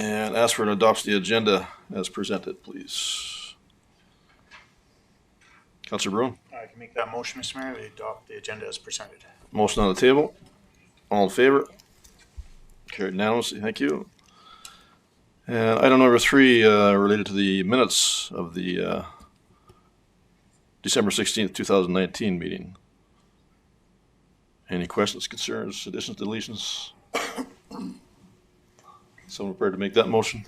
And ask for an adoption of the agenda as presented, please. Councillor Bruin. I can make that motion, Mr. Mayor, to adopt the agenda as presented. Motion on the table. All in favor? Carried unanimously. Thank you. And item number 3 related to the minutes of the December 16th, 2019 meeting. Any questions, concerns, additions, deletions? Someone prepared to make that motion?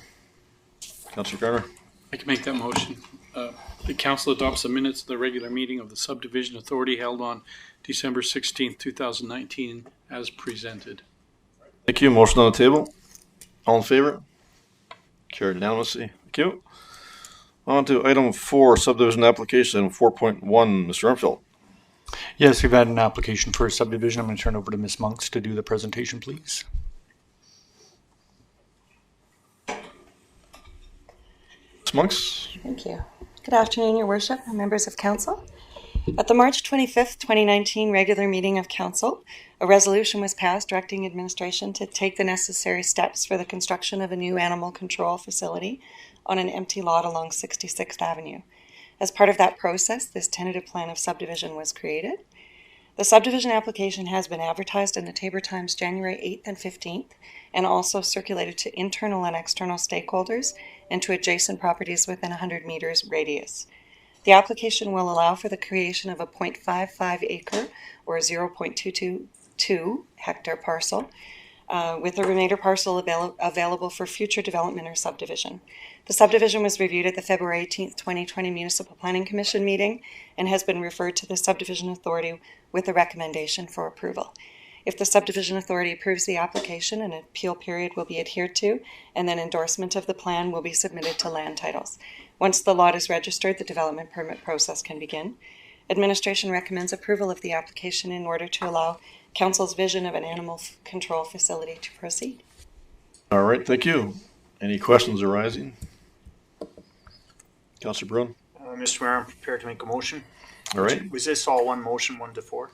Councillor Garner? I can make that motion. The council adopts the minutes of the regular meeting of the Subdivision Authority held on December 16th, 2019 as presented. Thank you. Motion on the table. All in favor? Carried unanimously. Thank you. On to item 4, subdivision application, item 4.1. Mr. Armfield. Yes, we've had an application for a subdivision. I'm going to turn over to Ms. Monks to do the presentation, please. Ms. Monks. Thank you. Good afternoon, Your Worship and members of Council. At the March 25th, 2019 regular meeting of Council, a resolution was passed directing administration to take the necessary steps for the construction of a new animal control facility on an empty lot along 66th Avenue. As part of that process, this tentative plan of subdivision was created. The subdivision application has been advertised in the Taber Times January 8th and 15th, and also circulated to internal and external stakeholders and to adjacent properties within 100 meters radius. The application will allow for the creation of a 0.55 acre or 0.222 hectare parcel, with the remainder parcel available for future development or subdivision. The subdivision was reviewed at the February 18th, 2020 Municipal Planning Commission meeting and has been referred to the Subdivision Authority with a recommendation for approval. If the Subdivision Authority approves the application, an appeal period will be adhered to, and then endorsement of the plan will be submitted to land titles. Once the lot is registered, the development permit process can begin. Administration recommends approval of the application in order to allow Council's vision of an animal control facility to proceed. All right, thank you. Any questions arising? Councillor Bruin. Mr. Mayor, I'm prepared to make a motion. All right. Was this all one motion, 1 to 4?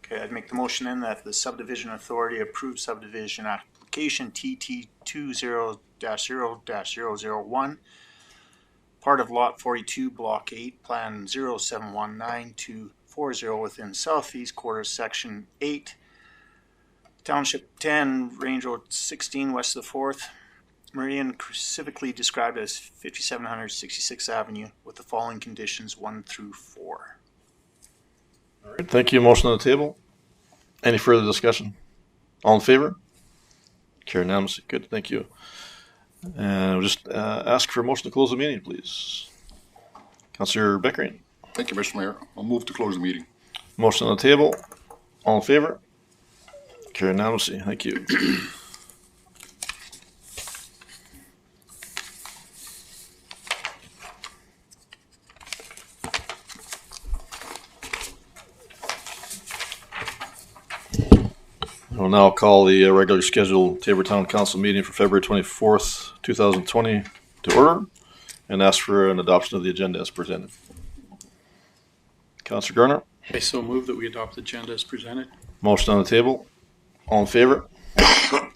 Okay, I'd make the motion then that the Subdivision Authority approve subdivision application TT 20-0-001, part of Lot 42, Block 8, Plan 0719240 within Southeast Quarter, Section 8, Township 10, Range Road 16, west of the 4th, Meridian, specifically described as 5766 Avenue, with the following conditions 1 through 4. All right, thank you. Motion on the table. Any further discussion? All in favor? Carried unanimously. Good, thank you. And we'll just ask for a motion to close the meeting, please. Councillor Beckering. Thank you, Mr. Mayor. I'll move to close the meeting. Motion on the table. All in favor? Carried unanimously. Thank you. We'll now call the regular scheduled Taber Town Council meeting for February 24th, 2020 to order and ask for an adoption of the agenda as presented. Councillor Garner. I so move that we adopt the agenda as presented. Motion on the table. All in favor?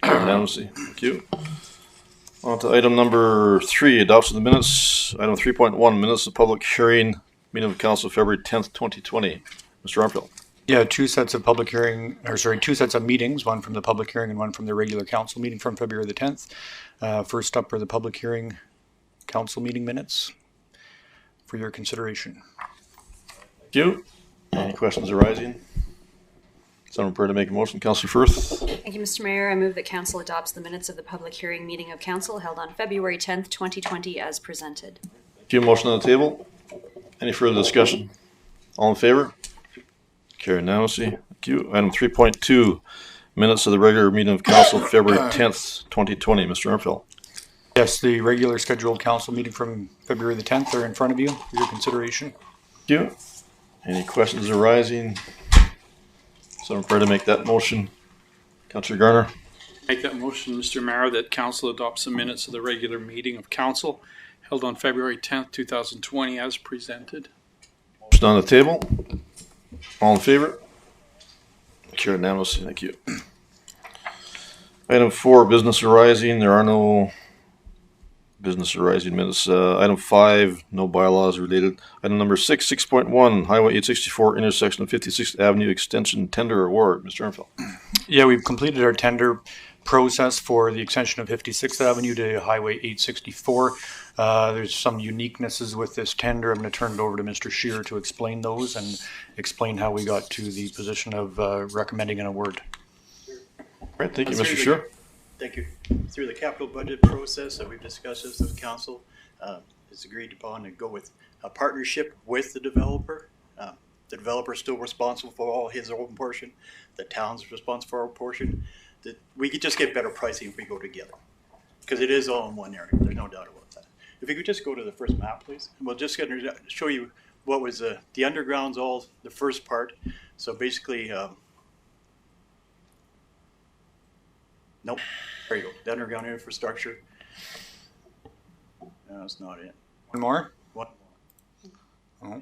Unanimously. Thank you. On to item number 3, adoption of the minutes. Item 3.1, minutes of public hearing, meeting of council February 10th, 2020. Mr. Armfield. Yeah, two sets of meetings, one from the public hearing and one from the regular council meeting from February the 10th. First up are the public hearing council meeting minutes for your consideration. Thank you. Any questions arising? Someone prepared to make a motion? Councillor Firth. Thank you, Mr. Mayor. I move that council adopts the minutes of the public hearing meeting of council held on February 10th, 2020 as presented. Thank you. Motion on the table. Any further discussion? All in favor? Carried unanimously. Thank you. Item 3.2, minutes of the regular meeting of council February 10th, 2020. Mr. Armfield. Yes, the regular scheduled council meeting from February the 10th are in front of you for your consideration. Thank you. Any questions arising? Someone prepared to make that motion? Councillor Garner. Make that motion, Mr. Mayor, that council adopts the minutes of the regular meeting of council held on February 10th, 2020 as presented. Motion on the table. All in favor? Carried unanimously. Thank you. Item 4, business arising. There are no business arising minutes. Item 5, no bylaws related. Item number 6, 6.1, Highway 864 intersection of 56th Avenue extension tender award. Mr. Armfield. Yeah, we've completed our tender process for the extension of 56th Avenue to Highway 864. There's some uniquenesses with this tender. I'm going to turn it over to Mr. Scheer to explain those and explain how we got to the position of recommending an award. All right, thank you, Through Mr. the- Scheer. Thank you. Through the capital budget process that we've discussed this with council, it's agreed upon to go with a partnership with the developer. The developer is still responsible for all his own portion. The town's responsible for our portion. That we could just get better pricing if we go together, because it is all in one area. There's no doubt about that. If you could just go to the first map, please. And we'll just gonna show you what was the underground's all the first part. So basically, nope. There you go. The underground infrastructure. No, that's not it. One more? One. Oh.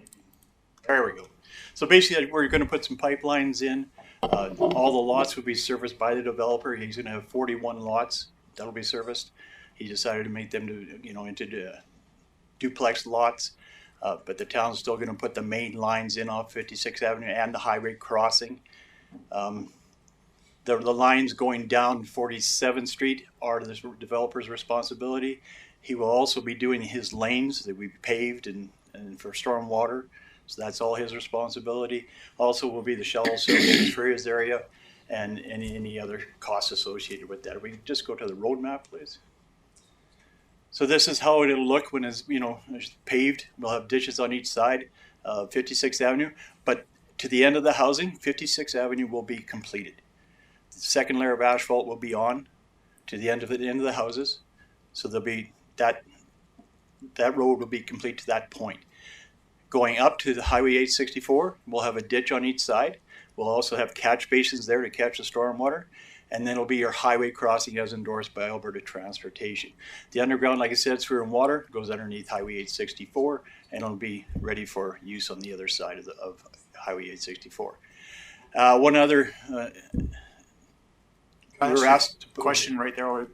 There we go. So basically, we're going to put some pipelines in. All the lots will be serviced by the developer. He's going to have 41 lots that'll be serviced. He decided to make them into duplex lots, but the town's still going to put the main lines in off 56th Avenue and the highway crossing. The lines going down 47th Street are the developer's responsibility. He will also be doing his lanes that we paved and for storm water. So that's all his responsibility. Also will be the shuttle services for his area and any other costs associated with that. If we can just go to the road map, please. So this is how it'll look when it's paved. We'll have ditches on each side of 56th Avenue. But to the end of the housing, 56th Avenue will be completed. The second layer of asphalt will be on to the end of the houses. So there'll be that road will be complete to that point. Going up to the Highway 864, we'll have a ditch on each side. We'll also have catch basins there to catch the storm water. And then it'll be your highway crossing as endorsed by Alberta Transportation. The underground, like I said, sewer and water goes underneath Highway 864, and it'll be ready for use on the other side of Highway 864. One other, we were asked Question right there.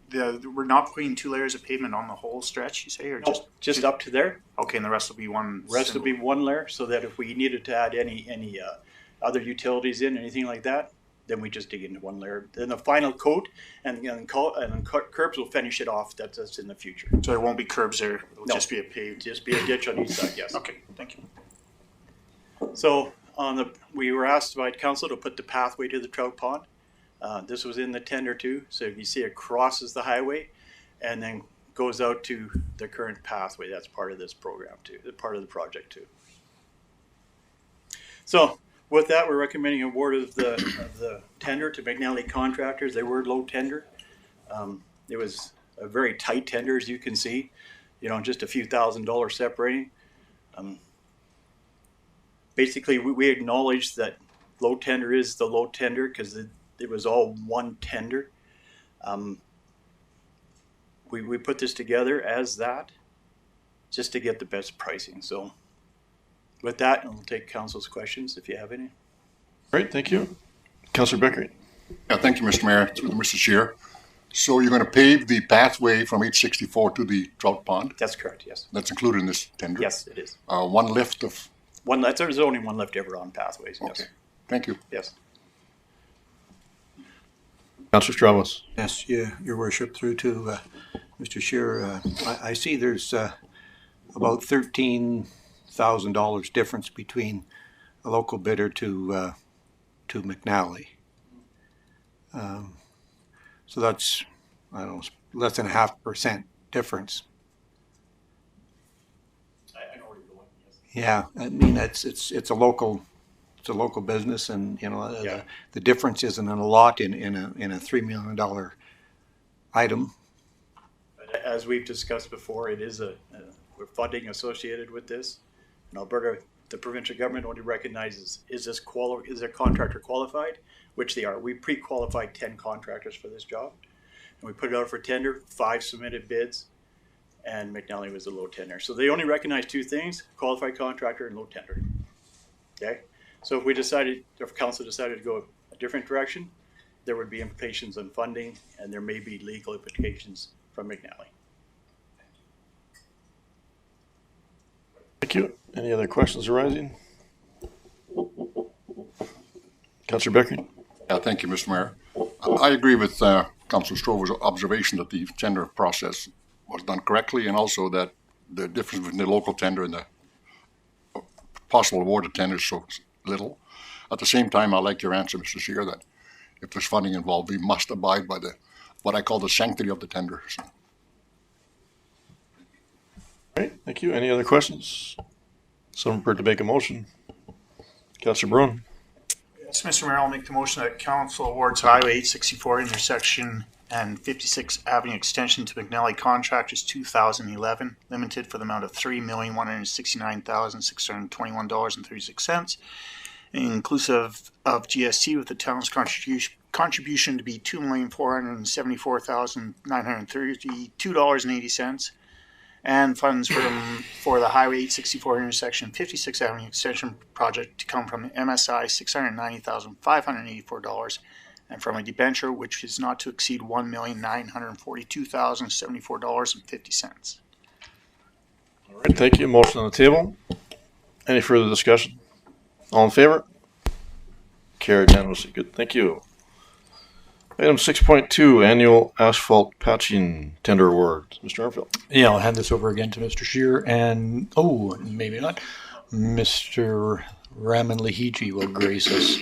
We're not putting 2 layers of pavement on the whole stretch, you say, or just up to there. Okay, and the rest will be one. Rest will be one layer, so that if we needed to add any other utilities in, anything like that, then we just dig into one layer. Then the final coat and curbs will finish it off. That's in the future. So there won't be curbs there. It'll No. just be a paved. Just be a ditch on each side. Yes. Okay, thank you. So we were asked by council to put the pathway to the trout pond. This was in the tender too. So you see it crosses the highway and then goes out to the current pathway. That's part of this program too, part of the project too. So with that, we're recommending award of the tender to McNally Contractors. They were low tender. It was a very tight tender, as you can see, just a few $1,000s separating. Basically, we acknowledge that low tender is the low tender because it was all one tender. We put this together as that just to get the best pricing. So with that, I'll take council's questions if you have any. Great, thank you. Councillor Becker. Yeah, thank you, Mr. Mayor, through the Mr. Scheer. So you're going to pave the pathway from 864 to the trout pond? That's correct, yes. That's included in this tender? Yes, it is. One lift of, There's only one left ever on pathways, yes. okay, thank you. Yes. Councillor Stravos. Yes, Your Worship, through to Mr. Scheer. I see there's about $13,000 difference between a local bidder to McNally. So that's, I don't know, less than 0.5% difference. I know where you're going, yes. Yeah, I mean it's a local business, and Yeah. the difference isn't a lot in a $3 million item. But as we've discussed before, it is we're funding associated with this. In Alberta, the provincial government only recognizes is their contractor qualified, which they are. We pre-qualified 10 contractors for this job, and we put it out for tender. 5 submitted bids, and McNally was the low tender. So they only recognize 2 things: qualified contractor and low tender. Okay, so if council decided to go a different direction, there would be implications on funding, and there may be legal implications from McNally. Thank you. Any other questions arising? Councillor Becker? Yeah, thank you, Mr. Mayor. I agree with Councillor Strover's observation that the tender process was done correctly, and also that the difference between the local tender and the possible award of tender is so little. At the same time, I like your answer, Mr. Scheer, that if there's funding involved, we must abide by what I call the sanctity of the tender. So. All right, thank you. Any other questions? Someone prepared to make a motion? Councillor Brown? Yes, Mr. Mayor, I'll make the motion that council awards Highway 864 intersection and 56th Avenue extension to McNally Contractors 2011 Limited for the amount of $3,169,621.36, inclusive of GST, with the town's contribution to be $2,474,932.80, and funds for the Highway 864 intersection 56th Avenue extension project to come from MSI $690,584, and from a debenture which is not to exceed $1,942,074.50. All right, thank you. Motion on the table. Any further discussion? All in favor? Carried unanimously. Good, thank you. Item 6.2, annual asphalt patching tender award. Mr. Armfield. Yeah, I'll hand this over again to Mr. Scheer and, maybe not, Mr. Raman Lahiji will grace us.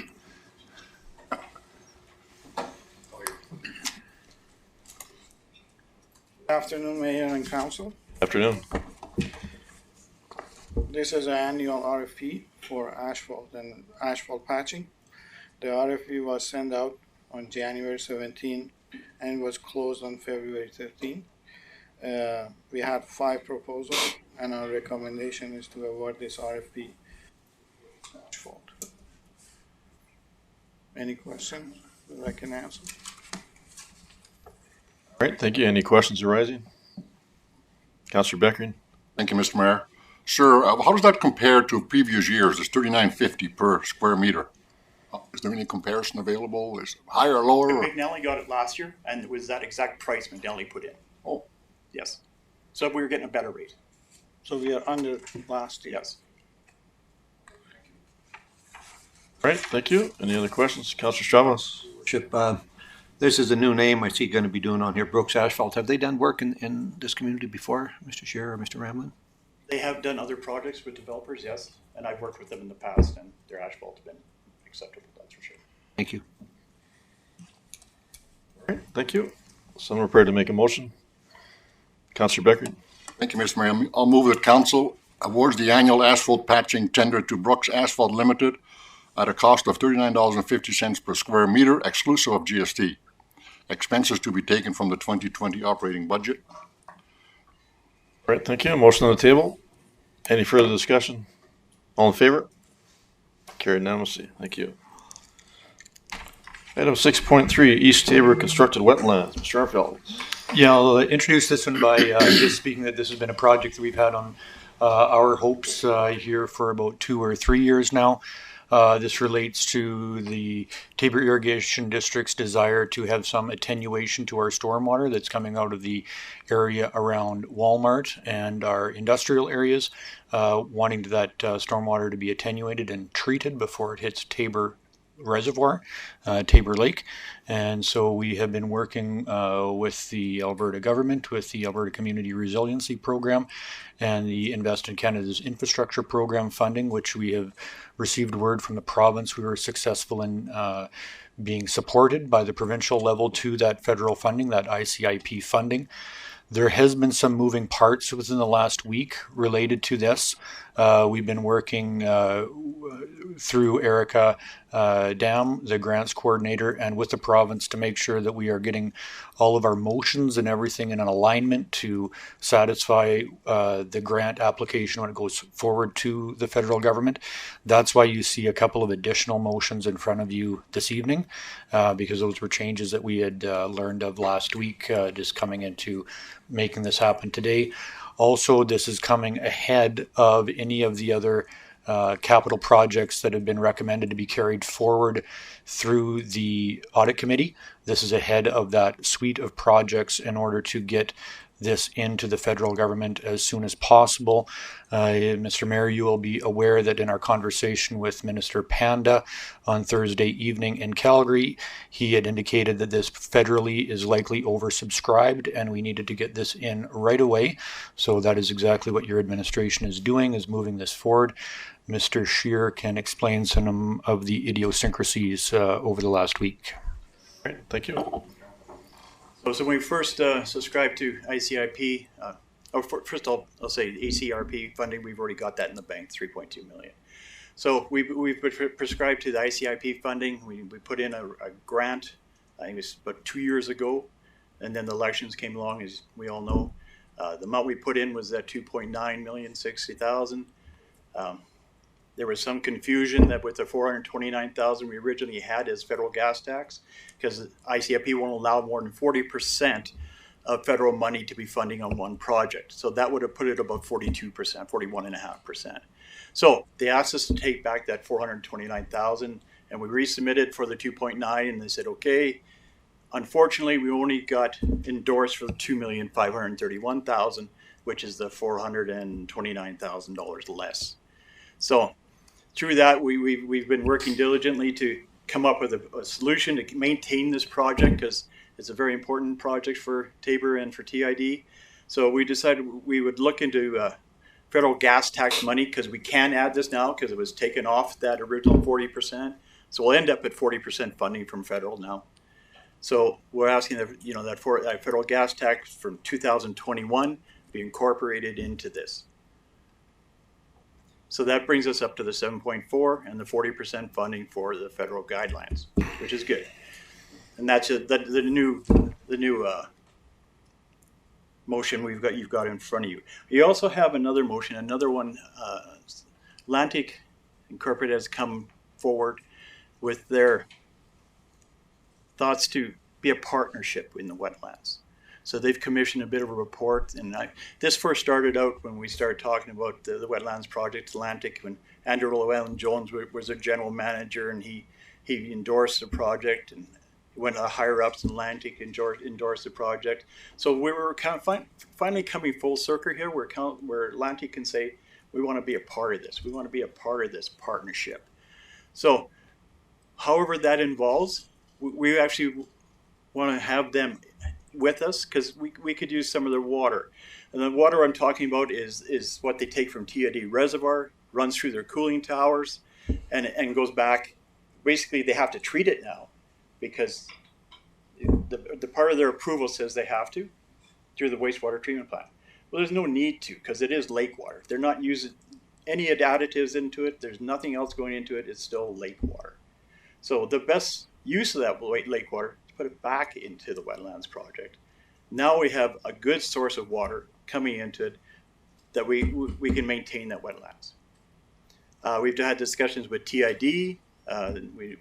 Afternoon, Mayor and Council. Afternoon. This is an annual RFP for asphalt and asphalt patching. The RFP was sent out on January 17 and was closed on February 13. We had 5 proposals, and our recommendation is to award this RFP asphalt. Any questions that I can answer? All right, thank you. Any questions arising? Councillor Beckering. Thank you, Mr. Mayor. Sir, how does that compare to previous years? It's $39.50 per square meter. Is there any comparison available? Is it higher or lower? McNally got it last year, and it was that exact price McNally put in. Oh. Yes. So we were getting a better rate. So we are under last year. Yes. All right, thank you. Any other questions? Councillor Chavez. Chip, this is a new name I see going to be doing on here, Brooks Asphalt. Have they done work in this community before, Mr. Scheer or Mr. Ramlin? They have done other projects with developers, yes, and I've worked with them in the past, and their asphalt has been acceptable, that's for sure. Thank you. All right, thank you. Someone prepared to make a motion? Councillor Beckering. Thank you, Mr. Mayor. I'll move that council awards the annual asphalt patching tender to Brooks Asphalt Limited at a cost of $39.50 per square meter, exclusive of GST. Expenses to be taken from the 2020 operating budget. All right, thank you. Motion on the table. Any further discussion? All in favor? Carried unanimously. Thank you. Item 6.3, East Tabor constructed wetlands. Mr. Armfield. Yeah, I'll introduce this one by just speaking that this has been a project that we've had on our hopes here for about 2 or 3 years now. This relates to the Tabor Irrigation District's desire to have some attenuation to our stormwater that's coming out of the area around Walmart and our industrial areas, wanting that stormwater to be attenuated and treated before it hits Tabor Reservoir, Tabor Lake. And so we have been working with the Alberta government, with the Alberta Community Resiliency Program and the Invest in Canada's infrastructure program funding, which we have received word from the province we were successful in being supported by the provincial level to that federal funding, that ICIP funding. There has been some moving parts within the last week related to this. We've been working through Erica Dam, the grants coordinator, and with the province to make sure that we are getting all of our motions and everything in an alignment to satisfy the grant application when it goes forward to the federal government. That's why you see a couple of additional motions in front of you this evening, because those were changes that we had learned of last week, just coming into making this happen today. Also, this is coming ahead of any of the other capital projects that have been recommended to be carried forward through the audit committee. This is ahead of that suite of projects in order to get this into the federal government as soon as possible. Mr. Mayor, you will be aware that in our conversation with Minister Panda on Thursday evening in Calgary, he had indicated that this federally is likely oversubscribed and we needed to get this in right away. So that is exactly what your administration is doing, is moving this forward. Mr. Scheer can explain some of the idiosyncrasies over the last week. All right, thank you. So when we first subscribed to ICIP, first I'll say ACRP funding, we've already got that in the bank, 3.2 million. So we've prescribed to the ICIP funding. We put in a grant, I think it was about 2 years ago, and then the elections came along, as we all know. The amount we put in was that 2.960,000. There was some confusion that with the 429,000 we originally had as federal gas tax, because ICIP won't allow more than 40% of federal money to be funding on one project. So that would have put it about 42%, 41.5%. So they asked us to take back that 429,000, and we resubmitted for the 2.9, and they said, okay. Unfortunately, we only got endorsed for the 2,531,000, which is the $429,000 less. So through that, we've been working diligently to come up with a solution to maintain this project, because it's a very important project for Taber and for TID. So we decided we would look into federal gas tax money, because we can add this now because it was taken off that original 40%. So we'll end up at 40% funding from federal now. So we're asking that federal gas tax from 2021 be incorporated into this. So that brings us up to the 7.4 and the 40% funding for the federal guidelines, which is good. And that's the new motion you've got in front of you. You also have another motion, another one. Atlantic Incorporated has come forward with their thoughts to be a partnership in the wetlands. So they've commissioned a bit of a report, and this first started out when we started talking about the wetlands project, Atlantic, when Andrew Llewellyn-Jones was a general manager, and he endorsed the project, and went higher ups in Atlantic endorsed the project. So we were kind of finally coming full circle here, where Atlantic can say, we want to be a part of this. We want to be a part of this partnership. So however that involves, we actually want to have them with us, because we could use some of their water. And the water I'm talking about is what they take from TID Reservoir, runs through their cooling towers, and goes back. Basically, they have to treat it now, because the part of their approval says they have to, through the wastewater treatment plant. Well, there's no need to, because it is lake water. They're not using any additives into it. There's nothing else going into it. It's still lake water. So the best use of that lake water, put it back into the wetlands project. Now we have a good source of water coming into it that we can maintain that wetlands. We've had discussions with TID,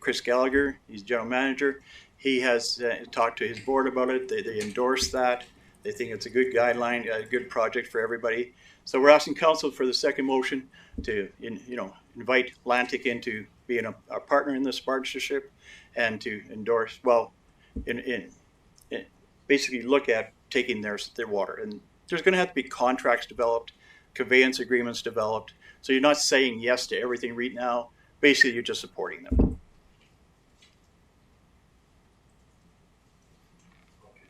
Chris Gallagher, he's general manager. He has talked to his board about it. They endorse that. They think it's a good guideline, a good project for everybody. So we're asking council for the second motion to invite Atlantic into being a partner in this partnership, and to endorse, basically look at taking their water. And there's going to have to be contracts developed, conveyance agreements developed. So you're not saying yes to everything right now. Basically, you're just supporting them.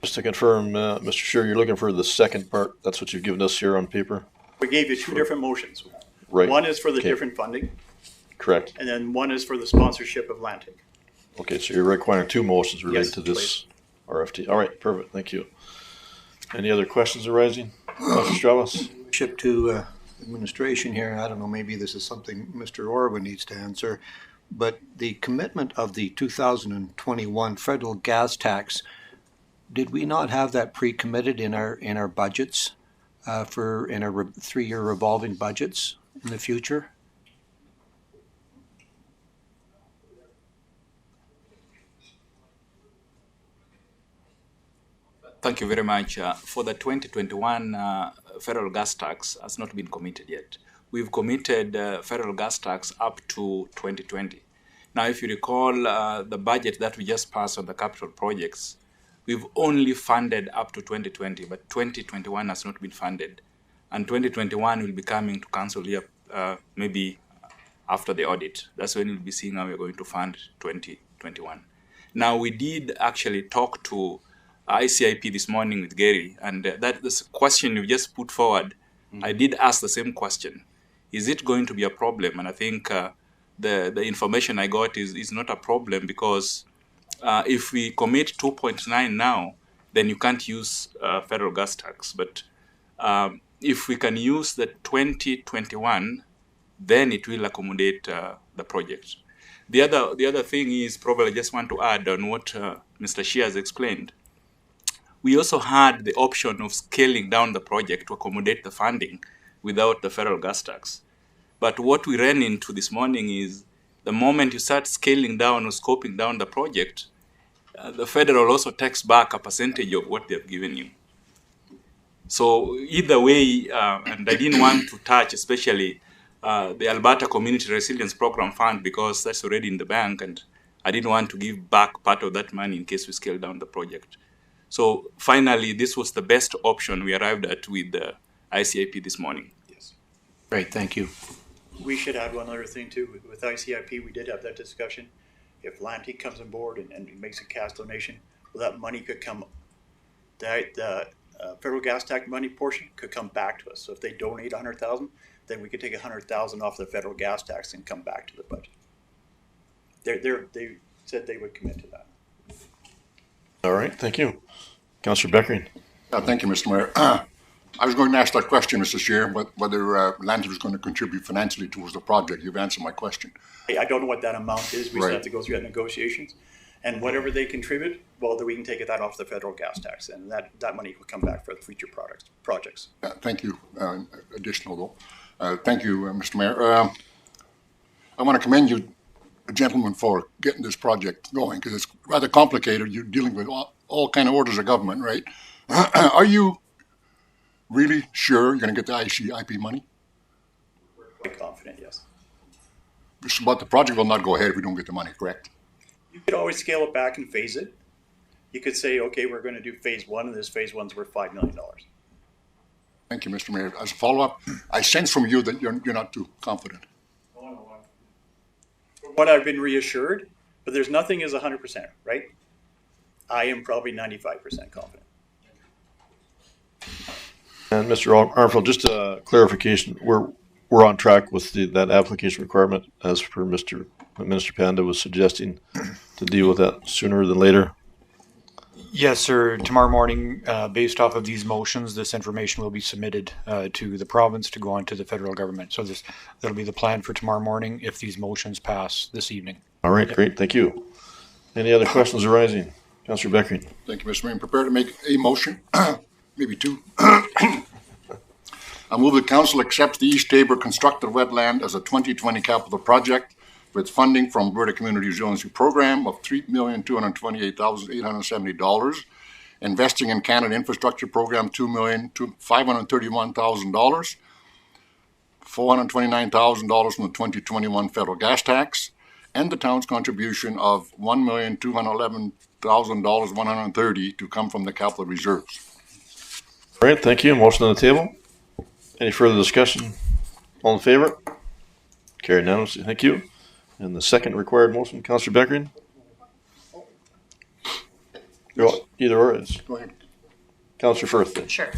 Just to confirm, Mr. Scheer, you're looking for the second part. That's what you've given us here on paper? We gave you two different motions. Right. One is for the different funding. Correct. And then one is for the sponsorship of Atlantic. Okay, so you're requiring two motions related Yes, to this RFT. All right, perfect. Thank you. Any other questions arising? Councilor Strauss? Ship to administration here. I don't know, maybe this is something Mr. Orwin needs to answer, but the commitment of the 2021 federal gas tax, did we not have that pre-committed in our budgets in our 3-year revolving budgets in the future? Thank you very much. For the 2021 federal gas tax has not been committed yet. We've committed federal gas tax up to 2020. Now, if you recall the budget that we just passed on the capital projects, we've only funded up to 2020, but 2021 has not been funded. And 2021 will be coming to council here maybe after the audit. That's when we'll be seeing how we're going to fund 2021. Now, we did actually talk to ICIP this morning with Gary, and this question you just put forward, I did ask the same question. Is it going to be a problem? And I think the information I got is not a problem, because if we commit 2.9 now, then you can't use federal gas tax. But if we can use the 2021, then it will accommodate the project. The other thing is, probably I just want to add on what Mr. Shea has explained. We also had the option of scaling down the project to accommodate the funding without the federal gas tax. But what we ran into this morning is, the moment you start scaling down or scoping down the project, the federal also takes back a percentage of what they've given you. So either way, and I didn't want to touch especially the Alberta Community Resilience Program Fund, because that's already in the bank, and I didn't want to give back part of that money in case we scale down the project. So finally, this was the best option we arrived at with the ICIP this morning. Yes. Great, thank you. We should add one other thing too. With ICIP, we did have that discussion. If Lantic comes on board and makes a cash donation, well, that money could come, the federal gas tax money portion could come back to us. So if they donate $100,000, then we could take $100,000 off the federal gas tax and come back to the budget. They said they would commit to that. All right, thank you. Councillor Beckering. Thank you, Mr. Mayor. I was going to ask that question, Mr. Chair, whether Lantic was going to contribute financially towards the project. You've answered my question. I don't know what that amount is. We Right. still have to go through that negotiations. And whatever they contribute, well, then we can take that off the federal gas tax, and that money will come back for the future projects. Thank you. Additional, though. Thank you, Mr. Mayor. I want to commend you, gentlemen, for getting this project going, because it's rather complicated. You're dealing with all kind of orders of government, right? Are you really sure you're going to get the ICIP money? We're quite confident, yes. But the project will not go ahead if we don't get the money, correct? You could always scale it back and phase it. You could say, okay, we're going to do phase one, and this phase one's worth $5 million. Thank you, Mr. Mayor. As a follow-up, I sense from you that you're not too confident. From what I've been reassured, but there's nothing is 100%, right? I am probably 95% confident. And Mr. Armfield, just a clarification, we're on track with that application requirement as per Minister Panda was suggesting, to deal with that sooner than later. Yes, sir. Tomorrow morning, based off of these motions, this information will be submitted to the province to go on to the federal government. So that'll be the plan for tomorrow morning if these motions pass this evening. All right, great, thank you. Any other questions arising? Councillor Beckering. Thank you, Mr. Mayor. I'm prepared to make a motion, maybe two. I move the council accepts the East Tabor constructed wetland as a 2020 capital project with funding from Alberta Community Resiliency Program of $3,228,870, investing in Canada Infrastructure Program $2,531,000, $429,000 from the 2021 federal gas tax, and the town's contribution of $1,211,130 to come from the capital reserves. All right, thank you. Motion on the table. Any further discussion? All in favor? Carried unanimously. Thank you. And the second required motion, Councillor Beckering? Either or. Go ahead. Councillor Firth. Then. Sure.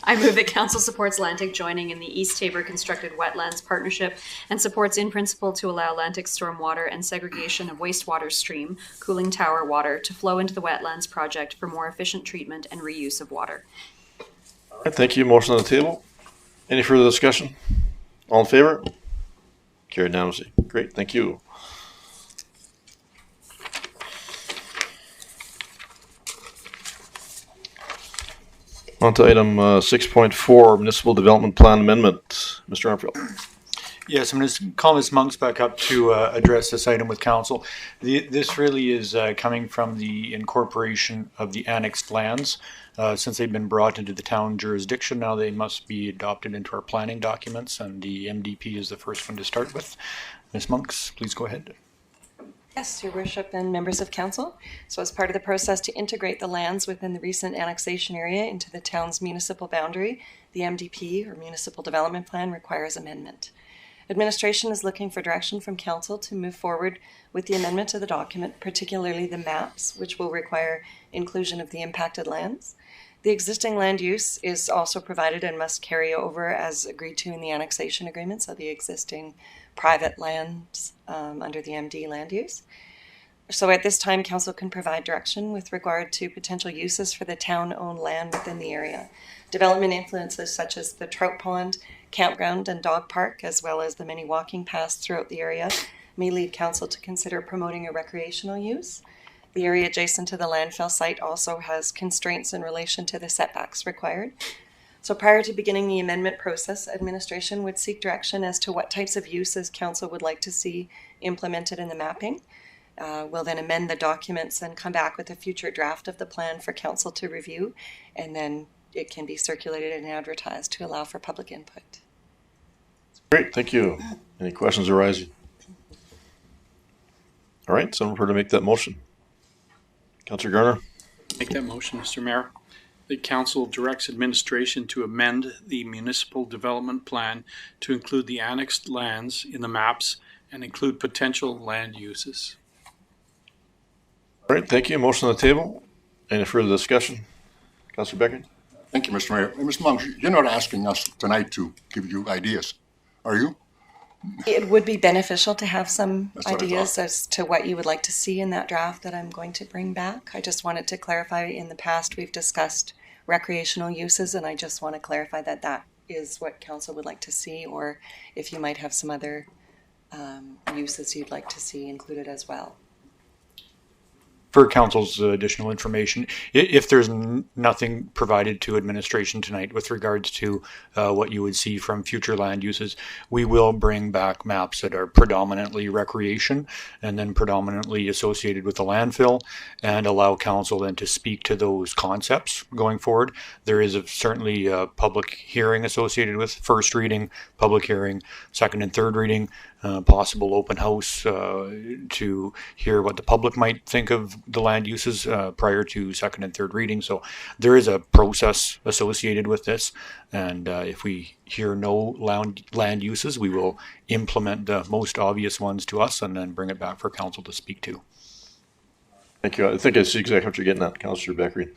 I move that council supports Lantic joining in the East Tabor Constructed Wetlands Partnership and supports in principle to allow Lantic's stormwater and segregation of wastewater stream, cooling tower water to flow into the wetlands project for more efficient treatment and reuse of water. All right, thank you. Motion on the table. Any further discussion? All in favor? Carried unanimously. Great, thank you. On to item 6.4, Municipal Development Plan Amendment. Mr. Armfield. Yes, I'm going to call Ms. Monks back up to address this item with council. This really is coming from the incorporation of the annexed lands. Since they've been brought into the town jurisdiction, now they must be adopted into our planning documents, and the MDP is the first one to start with. Ms. Monks, please go ahead. Yes, Your Worship and members of council. So as part of the process to integrate the lands within the recent annexation area into the town's municipal boundary, the MDP, or Municipal Development Plan, requires amendment. Administration is looking for direction from council to move forward with the amendment to the document, particularly the maps, which will require inclusion of the impacted lands. The existing land use is also provided and must carry over as agreed to in the annexation agreement, so the existing private lands under the MD land use. So at this time, council can provide direction with regard to potential uses for the town-owned land within the area. Development influences such as the trout pond, campground and dog park, as well as the many walking paths throughout the area, may lead council to consider promoting a recreational use. The area adjacent to the landfill site also has constraints in relation to the setbacks required. So prior to beginning the amendment process, administration would seek direction as to what types of uses council would like to see implemented in the mapping. We'll then amend the documents and come back with a future draft of the plan for council to review, and then it can be circulated and advertised to allow for public input. Great, thank you. Any questions arising? All right, someone prepared to make that motion. Councillor Garner. Make that motion, Mr. Mayor. The council directs administration to amend the municipal development plan to include the annexed lands in the maps and include potential land uses. All right, thank you. Motion on the table. Any further discussion? Councillor Becker. Thank you, Mr. Mayor. Ms. Monks, you're not asking us tonight to give you ideas, are you? It would be beneficial to have some That's what I ideas thought. as to what you would like to see in that draft that I'm going to bring back. I just wanted to clarify, in the past we've discussed recreational uses, and I just want to clarify that that is what council would like to see, or if you might have some other uses you'd like to see included as well. For council's additional information, if there's nothing provided to administration tonight with regards to what you would see from future land uses, we will bring back maps that are predominantly recreation and then predominantly associated with the landfill, and allow council then to speak to those concepts going forward. There is certainly a public hearing associated with first reading, public hearing, second and third reading, possible open house to hear what the public might think of the land uses prior to second and third reading. So there is a process associated with this, and if we hear no land uses, we will implement the most obvious ones to us and then bring it back for council to speak to. Thank you. I think I see exactly what you're getting at, Councillor Beckery.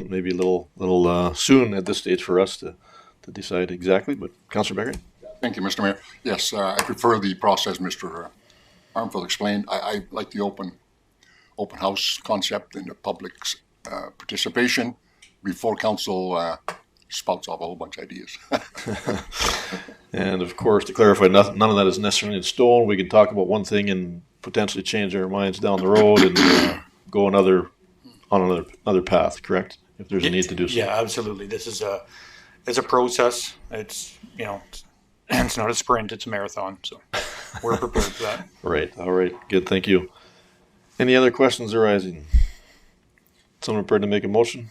Maybe a little soon at this stage for us to decide exactly, but Councillor Beckery. Thank you, Mr. Mayor. Yes, I prefer the process Mr. Armfield explained. I like the open house concept and the public's participation before council spouts off a whole bunch of ideas. And of course, to clarify, none of that is necessarily in stone. We can talk about one thing and potentially change our minds down the road and go on another path, correct? If there's a need to do so. Yeah, absolutely. This is it's a process. It's, it's not a sprint, it's a marathon. So we're prepared for that. Right. All right. Good. Thank you. Any other questions arising? Someone prepared to make a motion?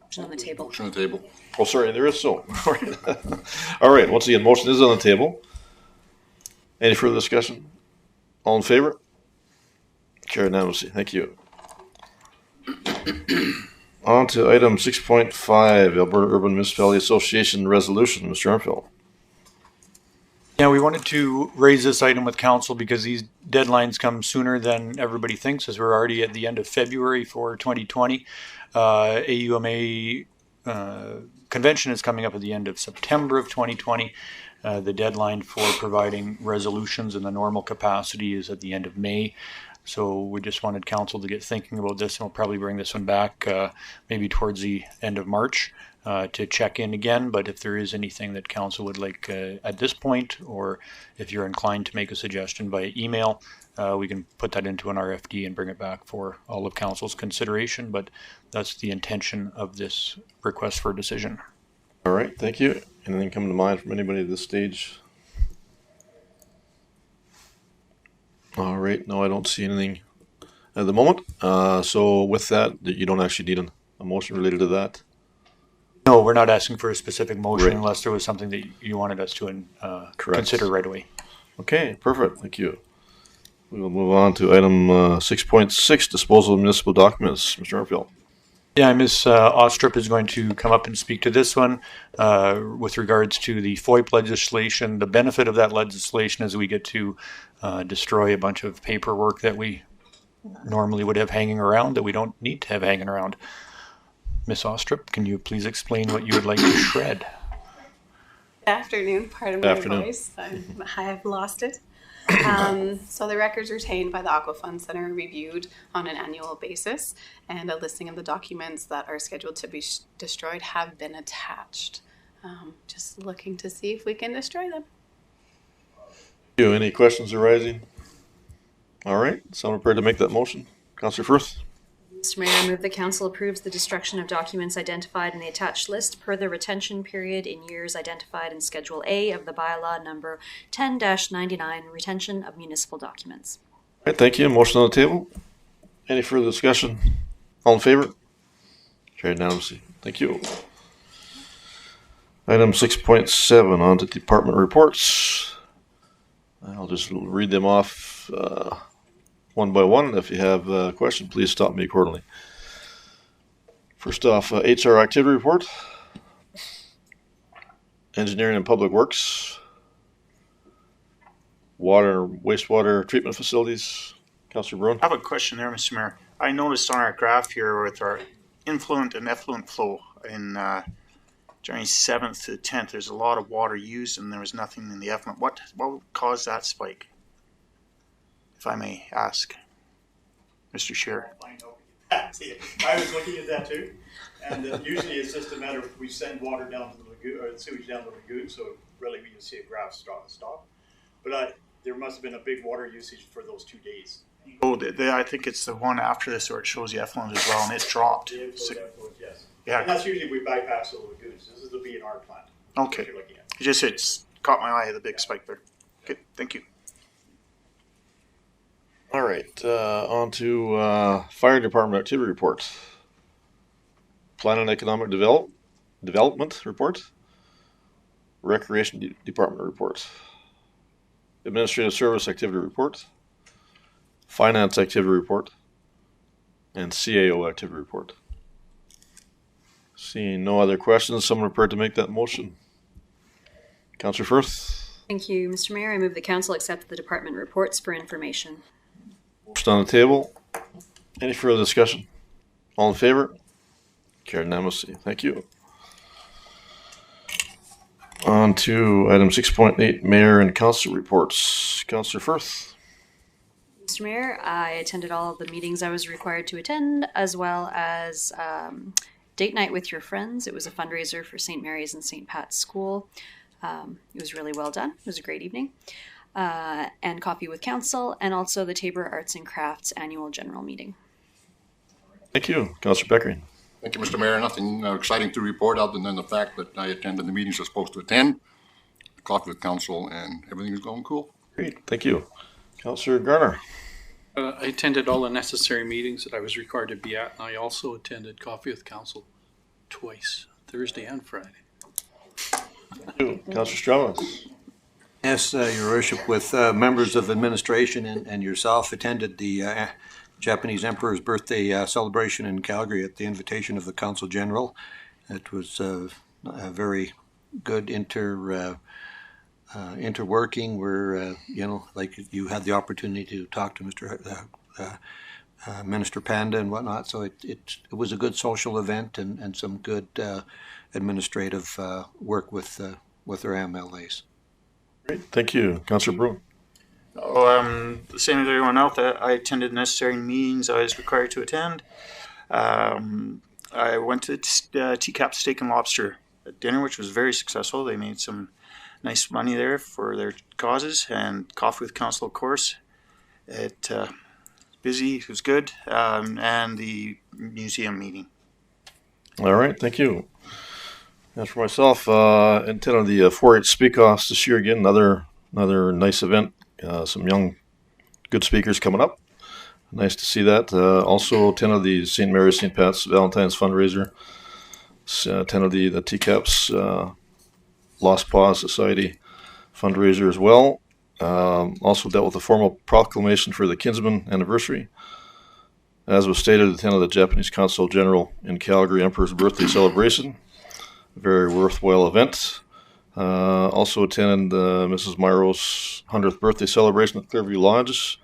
Motion on the table. Motion on the table. Oh, sorry. There is so. All right. Once again, motion is on the table. Any further discussion? All in favor? Carried unanimously. Thank you. On to item 6.5, Alberta Urban Municipality Association Resolution. Mr. Armfield. Yeah, we wanted to raise this item with council because these deadlines come sooner than everybody thinks, as we're already at the end of February for 2020. AUMA convention is coming up at the end of September of 2020. The deadline for providing resolutions in the normal capacity is at the end of May. So we just wanted council to get thinking about this, and we'll probably bring this one back maybe towards the end of March to check in again. But if there is anything that council would like at this point, or if you're inclined to make a suggestion by email, we can put that into an RFD and bring it back for all of council's consideration. But that's the intention of this request for a decision. All right. Thank you. Anything come to mind from anybody at this stage? All right. No, I don't see anything at the moment. So with that, you don't actually need a motion related to that? No, we're not asking for a specific motion Right. unless there was something that you wanted us to consider right away. Okay, perfect. Thank you. We will move on to item 6.6, disposal of municipal documents. Mr. Armfield. Yeah, Ms. Ostrup is going to come up and speak to this one with regards to the FOIP legislation. The benefit of that legislation is we get to destroy a bunch of paperwork that we normally would have hanging around that we don't need to have hanging around. Ms. Ostrup, can you please explain what you would like to shred? Good afternoon. Pardon my voice. I've lost it. So the records retained by the Aqua Fund Center are reviewed on an annual basis, and a listing of the documents that are scheduled to be destroyed have been attached. Just looking to see if we can destroy them. Any questions arising? All right, someone prepared to make that motion? Councillor Firth. Mr. Mayor, I move the council approves the destruction of documents identified in the attached list per the retention period in years identified in Schedule A of the bylaw number 10-99, retention of municipal documents. All right, thank you. Motion on the table. Any further discussion? All in favor? Carried unanimously. Thank you. Item 6.7, on to department reports. I'll just read them off one by one. If you have a question, please stop me accordingly. First off, HR activity report, engineering and public works, water and wastewater treatment facilities. Councillor Bruin. I have a question there, Mr. Mayor. I noticed on our graph here with our influent and effluent flow in January 7th to 10th, there's a lot of water used and there was nothing in the effluent. What caused that spike? If I may ask, Mr. Chair. I was looking at that too, and usually it's just a matter of we send water down to the lagoon, or sewage down the lagoon, so really we can see a graph stop. But there must have been a big water usage for those 2 days. Oh, I think it's the one after this where it shows the effluent as well, and it dropped. The effluent, yes. Yeah. And that's usually we bypass the lagoons. This is the B&R plant. Okay. It's caught my eye, the big spike there. Okay, thank you. All right, on to fire department activity report. Plan and economic development report. Recreation department report. Administrative service activity report. Finance activity report. And CAO activity report. Seeing no other questions, someone prepared to make that motion. Councillor Firth. Thank you, Mr. Mayor. I move the council accept the department reports for information. Motion on the table. Any further discussion? All in favor? Carried unanimously. Thank you. On to item 6.8, Mayor and Council reports. Councillor Firth. Mr. Mayor, I attended all of the meetings I was required to attend, as well as date night with your friends. It was a fundraiser for St. Mary's and St. Pat's School. It was really well done. It was a great evening. And coffee with council, and also the Tabor Arts and Crafts annual general meeting. Thank you. Councillor Pickering. Thank you, Mr. Mayor. Nothing exciting to report other than the fact that I attended the meetings I was supposed to attend, coffee with council, and everything is going cool. Great. Thank you. Councillor Garner. I attended all the necessary meetings that I was required to be at, and I also attended coffee with council twice, Thursday and Friday. Thank you. Councillor Strauss. Yes, Your Worship, with members of administration and yourself attended the Japanese Emperor's birthday celebration in Calgary at the invitation of the Council General. It was a very good interworking where, like you had the opportunity to talk to Minister Panda and whatnot. So it was a good social event and some good administrative work with our MLAs. Great. Thank you. Councillor Bruin. The same as everyone else, I attended necessary meetings I was required to attend. I went to TCAP Steak and Lobster dinner, which was very successful. They made some nice money there for their causes, and coffee with council, of course. It busy, it was good, and the museum meeting. All right, thank you. As for myself, attended the 4-H Speak-Offs this year again. Another nice event. Some young, good speakers coming up. Nice to see that. Also attended the St. Mary's St. Pat's Valentine's fundraiser. Attended the TCAP's Lost Paws Society fundraiser as well. Also dealt with a formal proclamation for the Kinsman anniversary. As was stated, attended the Japanese Consul General in Calgary Emperor's birthday celebration. A very worthwhile event. Also attended Mrs. Myro's 100th birthday celebration at Clearview Lodge,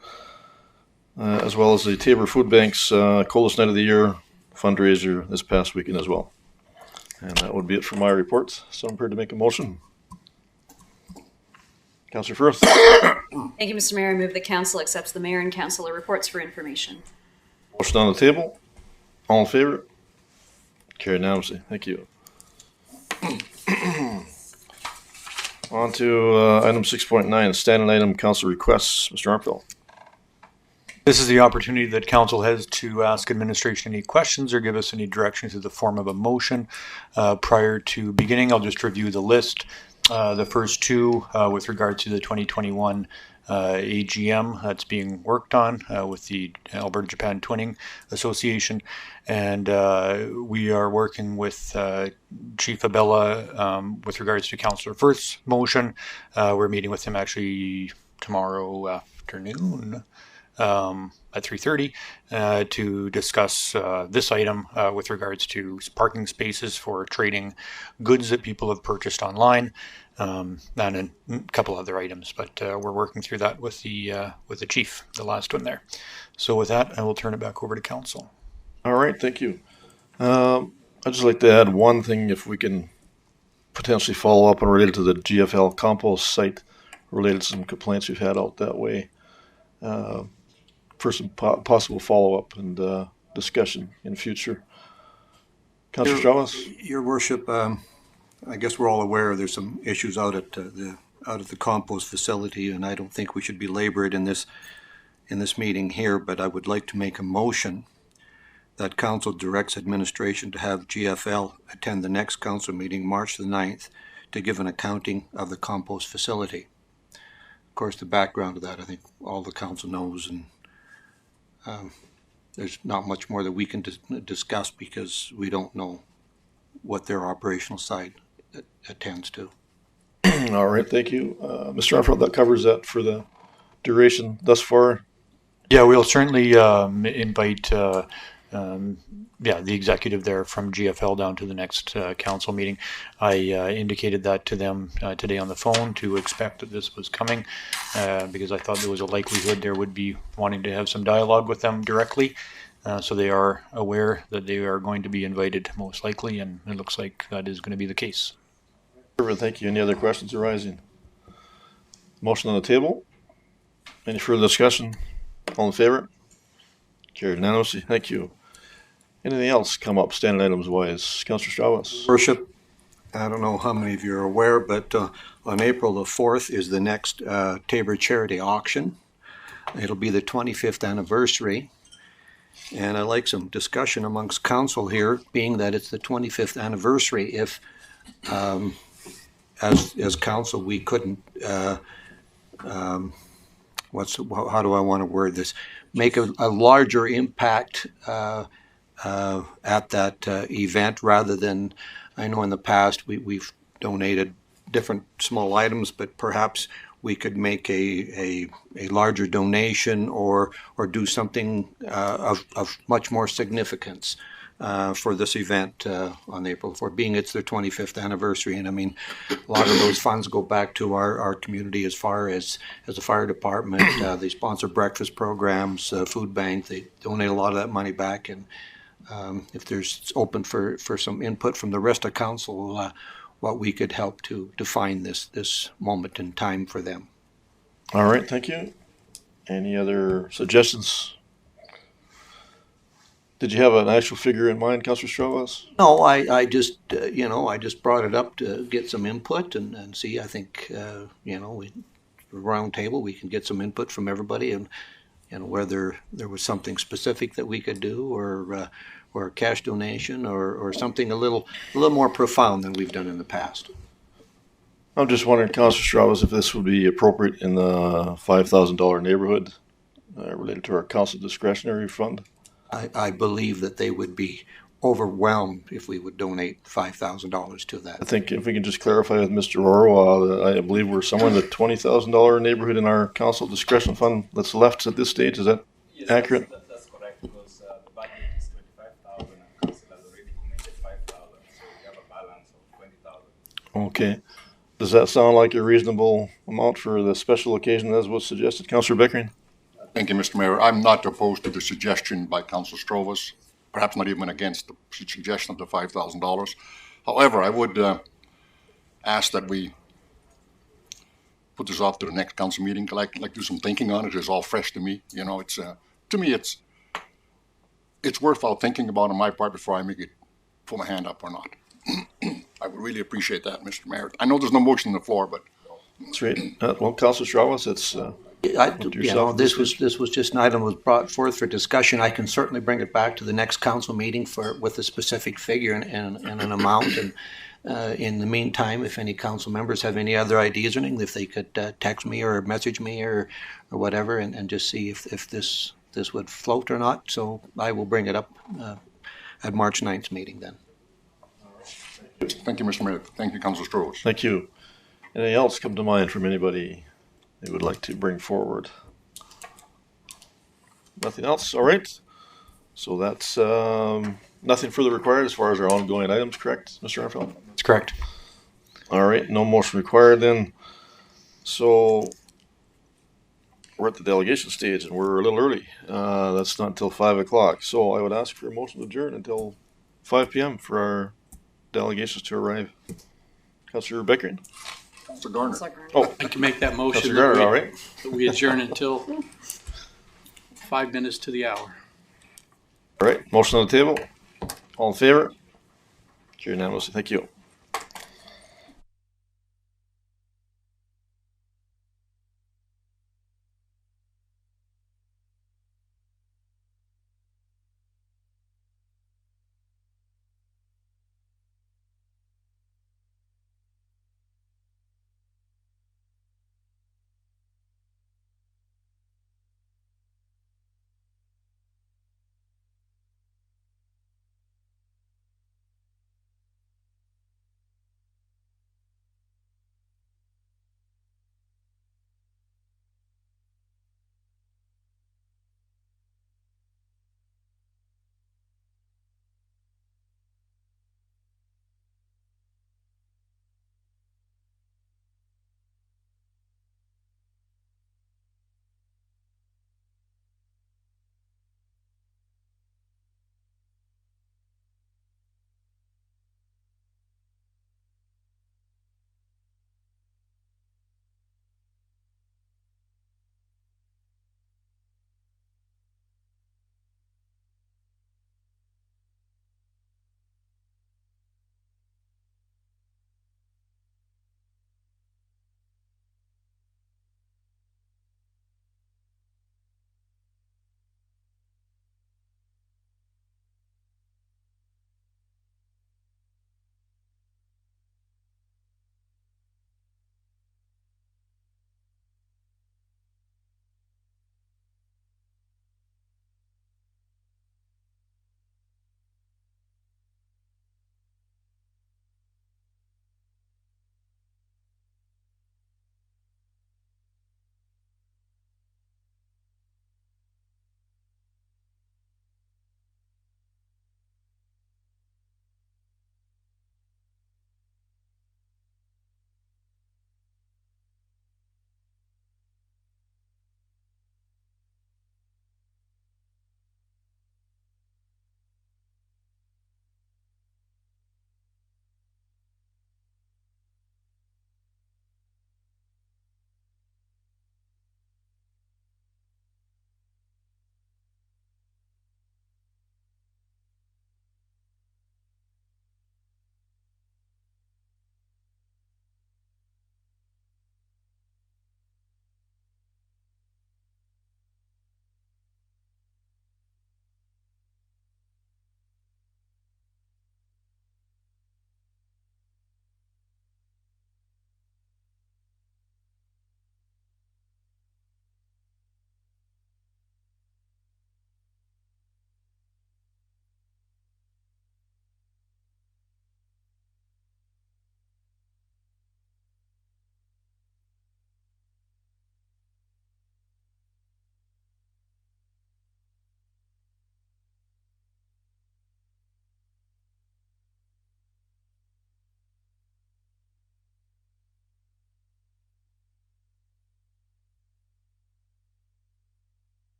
as well as the Tabor Food Bank's coolest night of the year fundraiser this past weekend as well. And that would be it for my report. So I'm prepared to make a motion. Councillor Firth. Thank you, Mr. Mayor. I move that council accepts the mayor and councillor reports for information. Motion on the table. All in favor? Carried unanimously. Thank you. On to item 6.9, standing item council requests. Mr. Armfield. This is the opportunity that council has to ask administration any questions or give us any direction through the form of a motion. Prior to beginning, I'll just review the list. The first two with regard to the 2021 AGM that's being worked on with the Alberta Japan Twinning Association, and we are working with Chief Abella with regards to Councillor Firth's motion. We're meeting with him actually tomorrow afternoon at 3:30 to discuss this item with regards to parking spaces for trading goods that people have purchased online, and a couple other items. But we're working through that with the chief, the last one there. So with that, I will turn it back over to council. All right, thank you. I'd just like to add one thing, if we can potentially follow up on related to the GFL compost site, related to some complaints we've had out that way. For some possible follow-up and discussion in future. Councillor Strauss? Your Worship, I guess we're all aware there's some issues out at the compost facility, and I don't think we should belabor it in this meeting here, but I would like to make a motion that council directs administration to have GFL attend the next council meeting, March the 9th, to give an accounting of the compost facility. Of course, the background of that, I think all the council knows, and there's not much more that we can discuss because we don't know what their operational side attends to. All right, thank you. Mr. Armfield, that covers that for the duration thus far. Yeah, we'll certainly invite the executive there from GFL down to the next council meeting. I indicated that to them today on the phone to expect that this was coming because I thought there was a likelihood there would be wanting to have some dialogue with them directly. So they are aware that they are going to be invited most likely, and it looks like that is going to be the case. Thank you. Any other questions arising? Motion on the table. Any further discussion? All in favor? Carried unanimously. Thank you. Anything else come up standing items wise? Councillor Strauss. Worship, I don't know how many of you are aware, but on April the 4th is the next Tabor Charity Auction. It'll be the 25th anniversary. And I'd like some discussion amongst council here, being that it's the 25th anniversary. If, as council, we couldn't, how do I want to word this? Make a larger impact at that event, rather than, I know in the past we've donated different small items, but perhaps we could make a larger donation or do something of much more significance for this event on April 4th, being it's their 25th anniversary. And I mean, a lot of those funds go back to our community as far as the fire department. They sponsor breakfast programs, food bank. They donate a lot of that money back. And if there's open for some input from the rest of council, what we could help to define this moment in time for them. All right, thank you. Any other suggestions? Did you have an actual figure in mind, Councillor Strauss? No, I just I just brought it up to get some input and see. I think round table we can get some input from everybody, and whether there was something specific that we could do, or a cash donation, or something a little more profound than we've done in the past. I'm just wondering, Councillor Strauss, if this would be appropriate in the $5,000 neighborhood related to our council discretionary fund. I believe that they would be overwhelmed if we would donate $5,000 to I that. think if we can just clarify with Mr. Orwa, I believe we're somewhere in the $20,000 neighborhood in our council discretion fund that's left at this stage. Is that accurate? That's correct, because the budget is 25,000 and council has already committed 5,000, so we have a balance of 20,000. Okay. Does that sound like a reasonable amount for the special occasion as was suggested? Councillor Beckering? Thank you, Mr. Mayor. I'm not opposed to the suggestion by Council Strovas, perhaps not even against the suggestion of the $5,000. However, I would ask that we put this off to the next council meeting. Like do some thinking on it. It's all fresh to me. You know, it's to me it's worthwhile thinking about on my part before I make it put my hand up or not. I would really appreciate that, Mr. Mayor. I know there's no motion on the floor, but That's right. Well, Councillor Stravas, it's This was just an item was brought forth for discussion. I can certainly bring it back to the next council meeting with a specific figure and an amount. And in the meantime, if any council members have any other ideas or anything, if they could text me or message me or whatever, and just see if this would float or not. So I will bring it up at March 9th meeting then. thank you, Mr. Mayor. Thank you, Council Strovas. Thank you. Anything else come to mind from anybody they would like to bring forward? Nothing else? All right. So that's nothing further required as far as our ongoing items, correct, Mr. Armfield? That's correct. All right. No motion required then. So we're at the delegation stage and we're a little early. That's not until 5 o'clock. So I would ask for a motion to adjourn until 5 p.m. for our delegations to arrive. Councillor Beckering? Councilor Garner. Oh, I can make that motion. Councillor Garner, all right. That we adjourn until 5 minutes to the hour. All right. Motion on the table. All in favor? Carried unanimously. Thank you.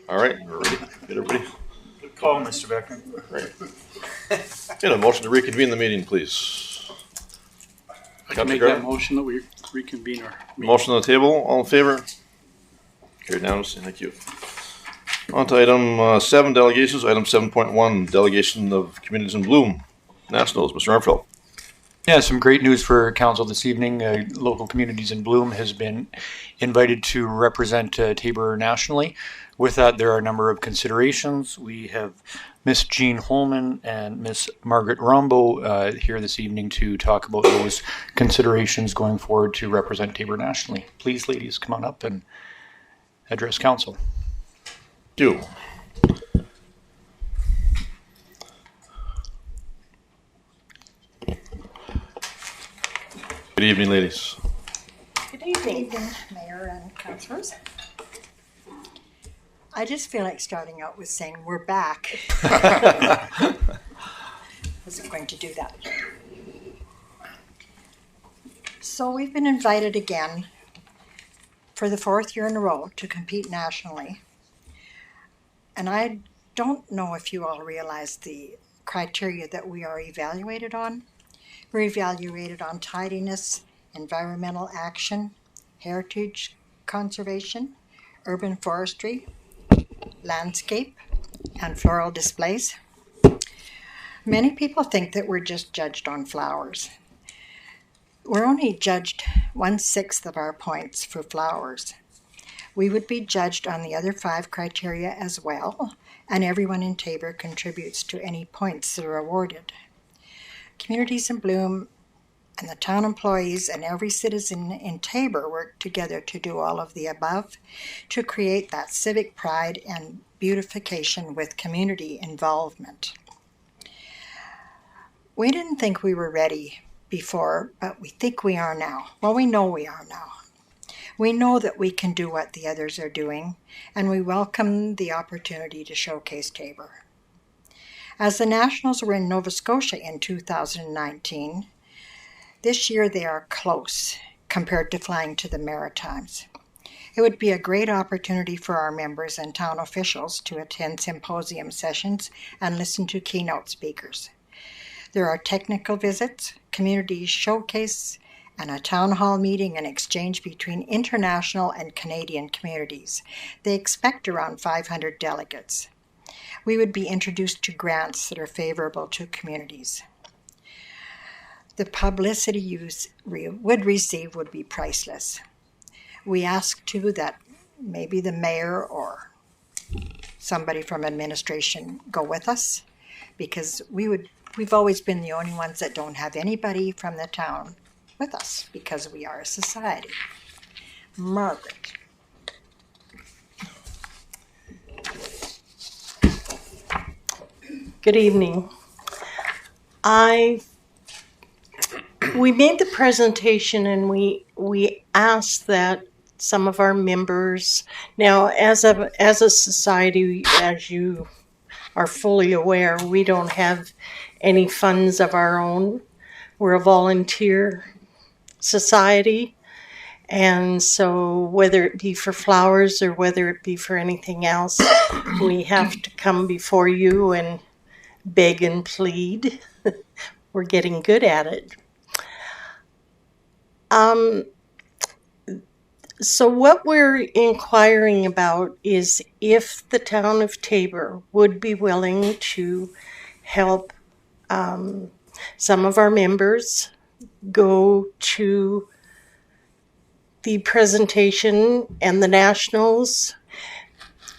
All right, we're ready. Get everybody. Good call, Mr. Becker. Right. Get a motion to reconvene the meeting, please. I can make that motion that we reconvene our meeting. Motion on the table. All in favor? Carried unanimously. Thank you. On to item 7, delegations. Item 7.1, delegation of communities in bloom. Nationals, Mr. Armfeldt. Yeah, some great news for council this evening. Local Communities in Bloom has been invited to represent Taber nationally. With that, there are a number of considerations. We have Miss Jean Holman and Miss Margaret Rombo here this evening to talk about those considerations going forward to represent Taber nationally. Please, ladies, come on up and address council. Thank you. Good evening, ladies. Good evening, Mayor and councillors. I just feel like starting out with saying we're back. Wasn't going to do that. So we've been invited again for the 4th year in a row to compete nationally. And I don't know if you all realize the criteria that we are evaluated on. We're evaluated on tidiness, environmental action, heritage conservation, urban forestry, landscape, and floral displays. Many people think that we're just judged on flowers. We're only judged 1/6 of our points for flowers. We would be judged on the other 5 criteria as well, and everyone in Taber contributes to any points that are awarded. Communities in Bloom and the town employees and every citizen in Taber work together to do all of the above to create that civic pride and beautification with community involvement. We didn't think we were ready before, but we think we are now. Well, we know we are now. We know that we can do what the others are doing, and we welcome the opportunity to showcase Taber. As the Nationals were in Nova Scotia in 2019, this year they are close compared to flying to the Maritimes. It would be a great opportunity for our members and town officials to attend symposium sessions and listen to keynote speakers. There are technical visits, community showcase, and a town hall meeting and exchange between international and Canadian communities. They expect around 500 delegates. We would be introduced to grants that are favorable to communities. The publicity you would receive would be priceless. We ask too that maybe the mayor or somebody from administration go with us, because we've always been the only ones that don't have anybody from the town with us because we are a society. Margaret. Good evening. We made the presentation and we asked that some of our members, now as a society, as you are fully aware, we don't have any funds of our own. We're a volunteer society, and so whether it be for flowers or whether it be for anything else, we have to come before you and beg and plead. We're getting good at it. So what we're inquiring about is if the town of Taber would be willing to help some of our members go to the presentation and the nationals.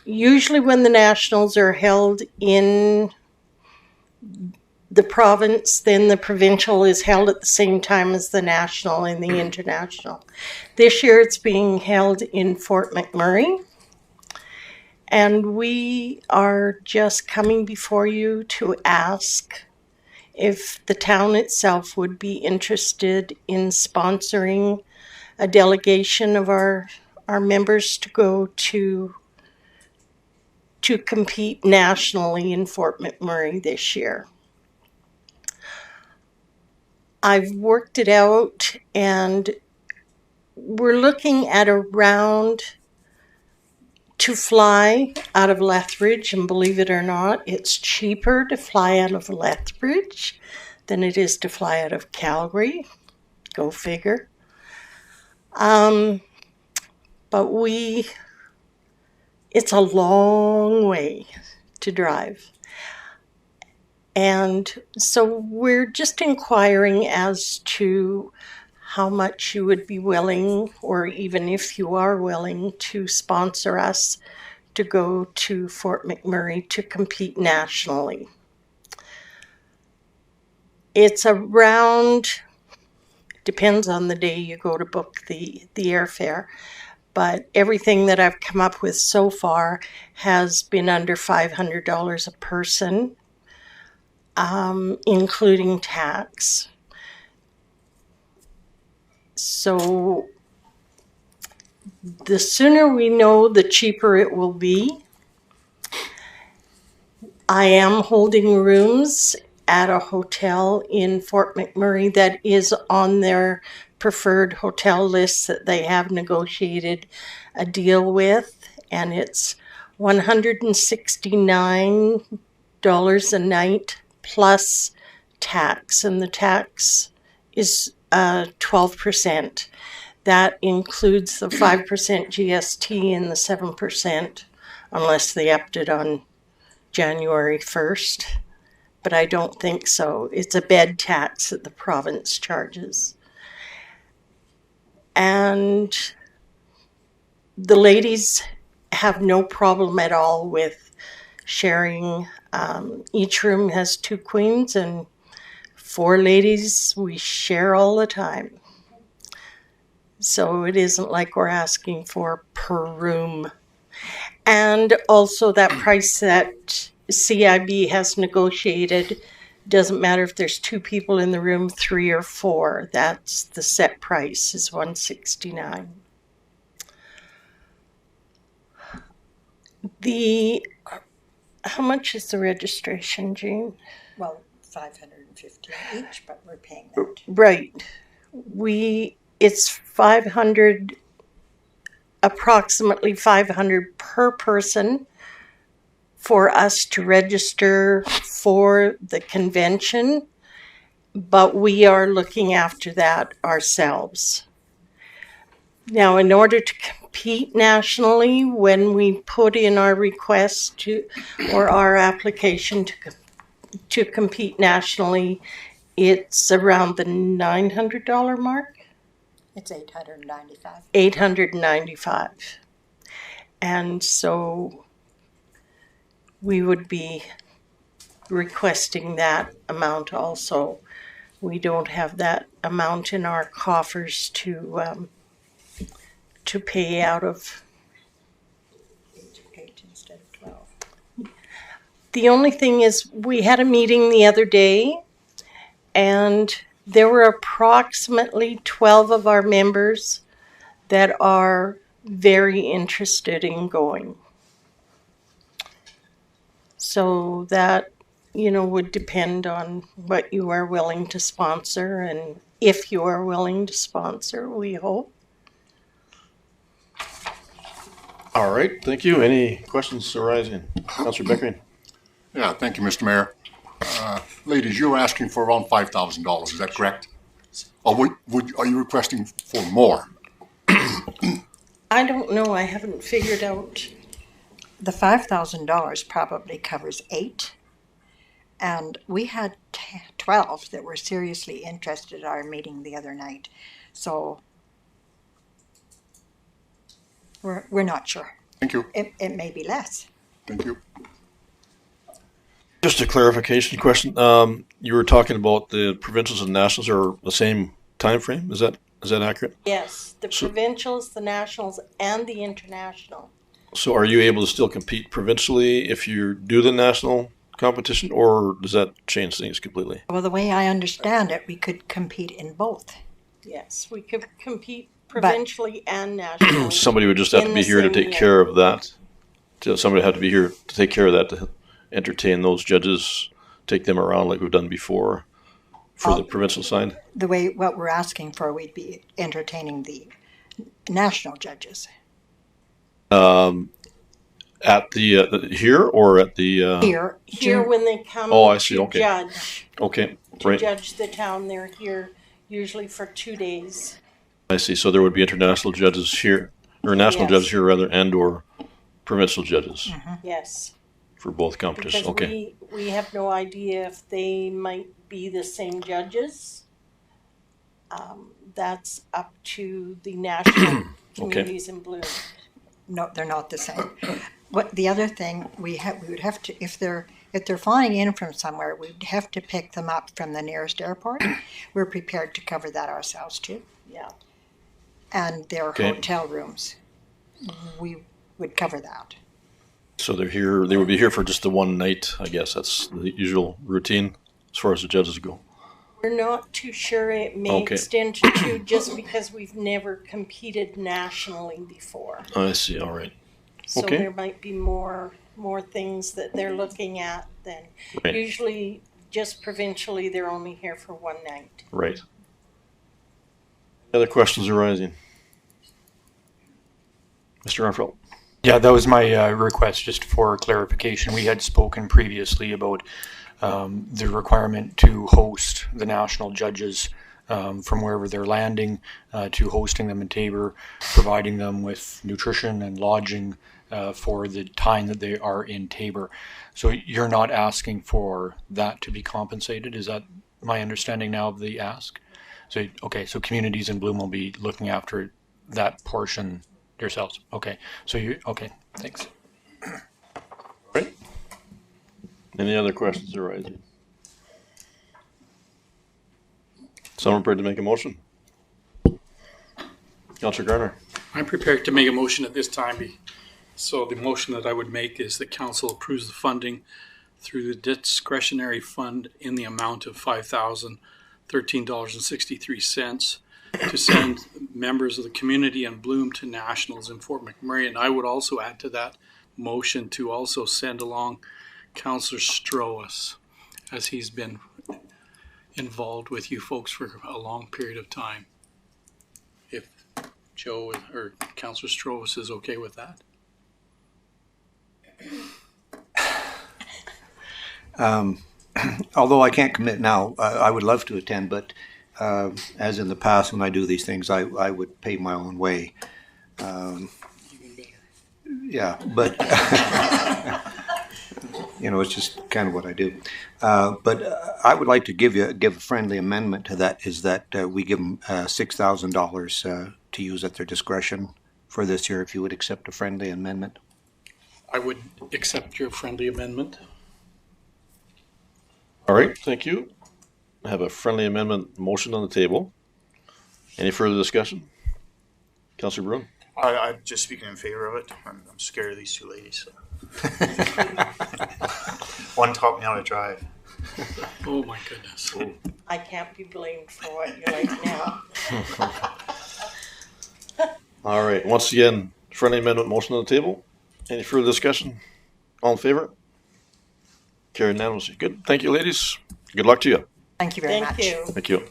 Usually when the nationals are held in the province, then the provincial is held at the same time as the national and the international. This year it's being held in Fort McMurray, and we are just coming before you to ask if the town itself would be interested in sponsoring a delegation of our members to go to compete nationally in Fort McMurray this year. I've worked it out, and we're looking at around to fly out of Lethbridge, and believe it or not, it's cheaper to fly out of Lethbridge than it is to fly out of Calgary. Go figure. But it's a long way to drive. And so we're just inquiring as to how much you would be willing, or even if you are willing, to sponsor us to go to Fort McMurray to compete nationally. It's around, depends on the day you go to book the airfare, but everything that I've come up with so far has been under $500 a person, including tax. So the sooner we know, the cheaper it will be. I am holding rooms at a hotel in Fort McMurray that is on their preferred hotel list that they have negotiated a deal with, and it's $169 a night plus tax, and the tax is 12%. That includes the 5% GST and the 7%, unless they upped it on January 1st. But I don't think so. It's a bed tax that the province charges. And the ladies have no problem at all with sharing. Each room has 2 queens, and 4 ladies, we share all the time. So it isn't like we're asking for per room. And also that price that CIB has negotiated, doesn't matter if there's 2 people in the room, 3 or 4, that's the set price, is $169. How much is the registration, Jean? Well, $550 each, but we're paying that. Right. It's 500, approximately 500 per person for us to register for the convention, but we are looking after that ourselves. Now, in order to compete nationally, when we put in our request or our application to compete nationally, it's around the $900 mark. It's $895. $895. And so we would be requesting that amount also. We don't have that amount in our coffers to pay out of. 8 instead of 12. The only thing is, we had a meeting the other day, and there were approximately 12 of our members that are very interested in going. So that, would depend on what you are willing to sponsor, and if you are willing to sponsor, we hope. All right, thank you. Any questions arising? Councillor Beckering. Yeah, thank you, Mr. Mayor. Ladies, you're asking for around $5,000, is that correct? Or are you requesting for more? I don't know. I haven't figured out. The $5,000 probably covers 8. And we had 12 that were seriously interested at our meeting the other night. So we're not sure. Thank you. It may be less. Thank you. Just a clarification question. You were talking about the provincials and nationals are the same time frame. Is that accurate? Yes, the provincials, the nationals, and the international. So are you able to still compete provincially if you do the national competition, or does that change things completely? Well, the way I understand it, we could compete in both. Yes, we could compete provincially and nationally. Somebody would just have to be here to take care of that. Somebody would have to be here to take care of that, to entertain those judges, take them around like we've done before for the provincial side. The way what we're asking for, we'd be entertaining the national judges. At the here or at the Here when they come Oh, I see. to Okay. judge, Okay, to right. judge the town, they're here usually for 2 days. I see. So there would be international judges here, or national Yes. judges here rather, and or provincial judges Yes. for both competitions. Because Okay. we have no idea if they might be the same judges. That's up to the national communities in bloom. No, they're not the same. What the other thing we would have to, if they're flying in from somewhere, we'd have to pick them up from the nearest airport. We're prepared to cover that ourselves too. Yeah. And their Okay. hotel rooms, we would cover that. So they're here. They would be here for just the one night. I guess that's the usual routine as far as the judges go. We're not too sure it may Okay. extend to 2 just because we've never competed nationally before. I see. All right. So Okay. there might be more things that they're looking at than Right. usually just provincially they're only here for 1 night. Right. Other questions arising? Mr. Arnfeld. Yeah, that was my request, just for clarification. We had spoken previously about the requirement to host the national judges from wherever they're landing, to hosting them in Tabor, providing them with nutrition and lodging for the time that they are in Tabor. So you're not asking for that to be compensated? Is that my understanding now of the ask? So, okay, so communities in Bloom will be looking after that portion yourselves. Okay, so okay, thanks. Right. Any other questions arising? Someone prepared to make a motion? Councillor Garner. I'm prepared to make a motion at this time. So the motion that I would make is that council approves the funding through the discretionary fund in the amount of $5,013.63 to send members of the community in Bloom to nationals in Fort McMurray. And I would also add to that motion to also send along Councillor Stroas, as he's been involved with you folks for a long period of time. If Joe or Councillor Stroas is okay with that. Although I can't commit now, I would love to attend, but as in the past, when I do these things, I would pay my own way. Yeah, but it's just kind of what I do. But I would like to give a friendly amendment to that. Is that we give them $6,000 to use at their discretion for this year? If you would accept a friendly amendment. I would accept your friendly amendment. All right, thank you. I have a friendly amendment motion on the table. Any further discussion? Councillor Bruin? I'm just speaking in favor of it. I'm scared of these two ladies. So. One taught me how to drive. Oh my goodness. Ooh. I can't be blamed for what you're like now. All right, once again, friendly amendment motion on the table. Any further discussion? All in favor? Carried unanimously. Good. Thank you, ladies. Good luck to you. Thank you very much. Thank you. Thank you.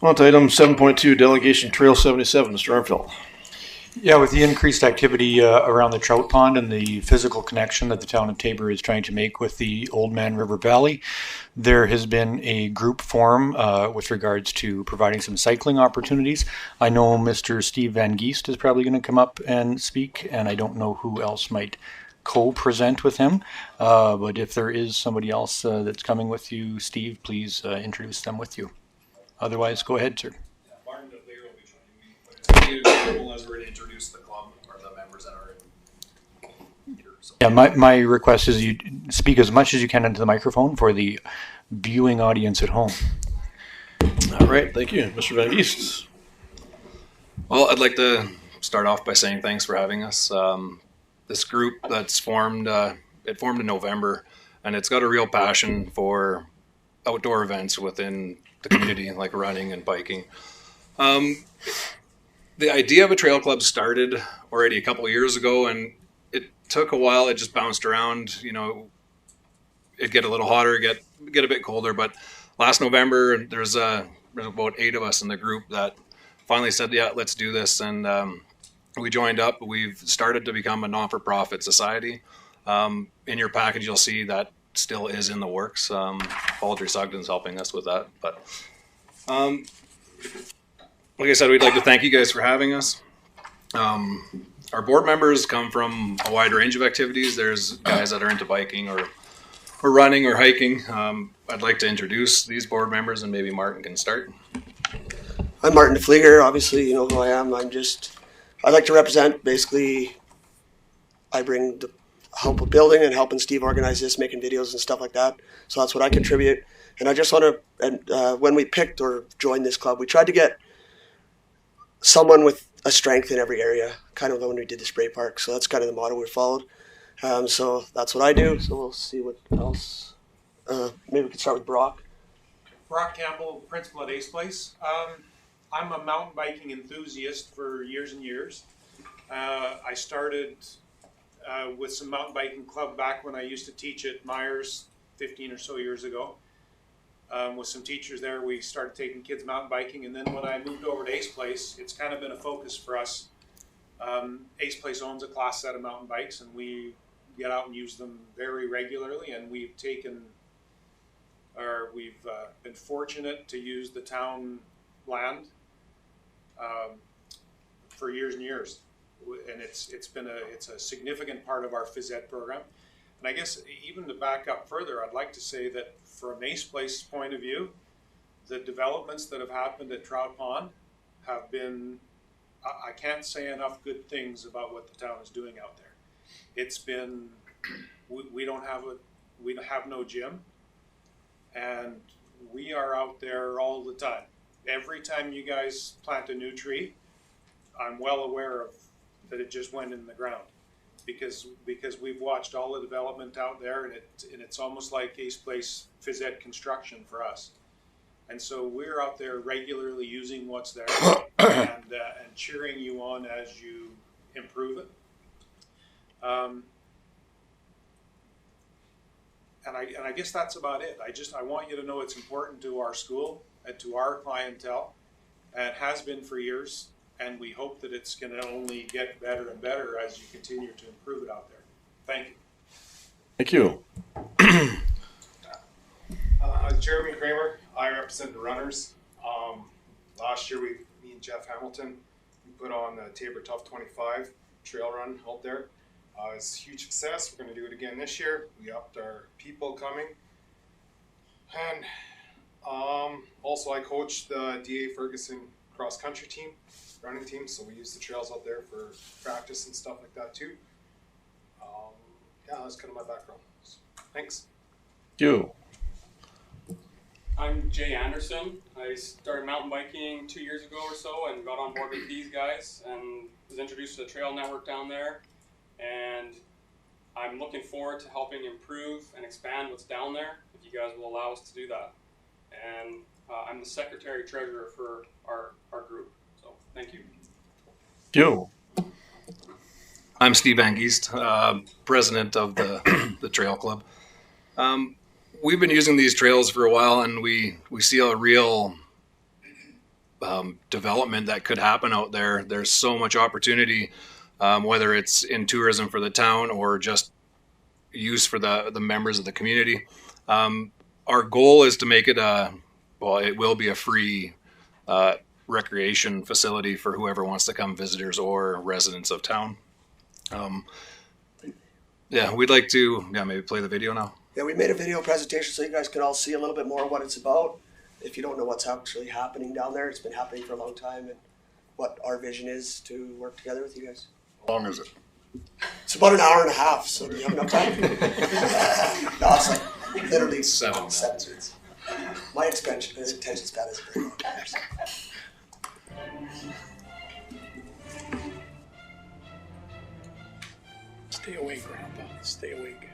On to item 7.2, Delegation Trail 77, Mr. Armfield. Yeah, with the increased activity around the trout pond and the physical connection that the town of Tabor is trying to make with the Old Man River Valley, there has been a group form with regards to providing some cycling opportunities. I know Mr. Steve Van Geest is probably going to come up and speak, and I don't know who else might co-present with him. But if there is somebody else that's coming with you, Steve, please introduce them with you. Otherwise, go ahead, sir. Martin DeClear will be joining me. As we're to introduce the club or the members that are in here. So. Yeah, my request is you speak as much as you can into the microphone for the viewing audience at home. All right, thank you. Mr. Van Geest. Well, I'd like to start off by saying thanks for having us. This group that's formed, it formed in November, and it's got a real passion for outdoor events within the community, like running and biking. The idea of a trail club started already a couple of years ago, and it took a while. It just bounced around. It'd get a little hotter, get a bit colder. But last November, there's about 8 of us in the group that finally said, yeah, let's do this. And we joined up. We've started to become a non-for-profit society. In your package, you'll see that still is in the works. Paul Sugden's helping us with that. But like I said, we'd like to thank you guys for having us. Our board members come from a wide range of activities. There's guys that are into biking or running or hiking. I'd like to introduce these board members, and maybe Martin can start. I'm Martin DeFleeger. Obviously, you know who I am. I like to represent, basically, I bring the help with building and helping Steve organize this, making videos and stuff like that. So that's what I contribute. And I just want to, and when we picked or joined this club, we tried to get someone with a strength in every area, kind of when we did the spray park. So that's kind of the motto we followed. So that's what I do. So we'll see what else. Maybe we could start with Brock. Brock Campbell, principal at Ace Place. I'm a mountain biking enthusiast for years and years. I started with some mountain biking club back when I used to teach at Myers 15 or so years ago. With some teachers there, we started taking kids mountain biking, and then when I moved over to Ace Place, it's kind of been a focus for us. Ace Place owns a class set of mountain bikes, and we get out and use them very regularly, and we've been fortunate to use the town land for years and years, and it's a significant part of our phys ed program. And I guess even to back up further, I'd like to say that from Ace Place's point of view, the developments that have happened at Trout Pond have been, I can't say enough good things about what the town is doing out there. It's been, we have no gym, and we are out there all the time. Every time you guys plant a new tree, I'm well aware of that it just went in the ground. Because we've watched all the development out there, and it's almost like Ace Place phys ed construction for us. And so we're out there regularly using what's there and cheering you on as you improve it. And I guess that's about it. I want you to know it's important to our school and to our clientele, and it has been for years. And we hope that it's going to only get better and better as you continue to improve it out there. Thank you. Thank you. Jeremy Kramer. I represent the runners. Last year, me and Jeff Hamilton, we put on the Tabor Tough 25 trail run out there. It's a huge success. We're going to do it again this year. We upped our people coming. And also, I coached the DA Ferguson cross-country team. Running team, so we use the trails out there for practice and stuff like that too. Yeah, that's kind of my background. So, thanks. You. I'm Jay Anderson. I started mountain biking 2 years ago or so and got on board with these guys and was introduced to the trail network down there. And I'm looking forward to helping improve and expand what's down there if you guys will allow us to do that. And I'm the secretary treasurer for our group. Thank you. You. I'm Steve Angeest, president of the Trail Club. We've been using these trails for a while, and we see a real development that could happen out there. There's so much opportunity, whether it's in tourism for the town or just use for the members of the community. Our goal is to make it it will be a free recreation facility for whoever wants to come, visitors or residents of town. We'd like to maybe play the video now. Yeah, we made a video presentation so you guys can all see a little bit more of what it's about. If you don't know what's actually happening down there, it's been happening for a long time, and what our vision is to work together with you guys. How long is it? It's about an hour and a half, so do you have enough time? No, it's like literally 7 minutes. My attention span is very long. Stay awake, Grandpa. Stay awake.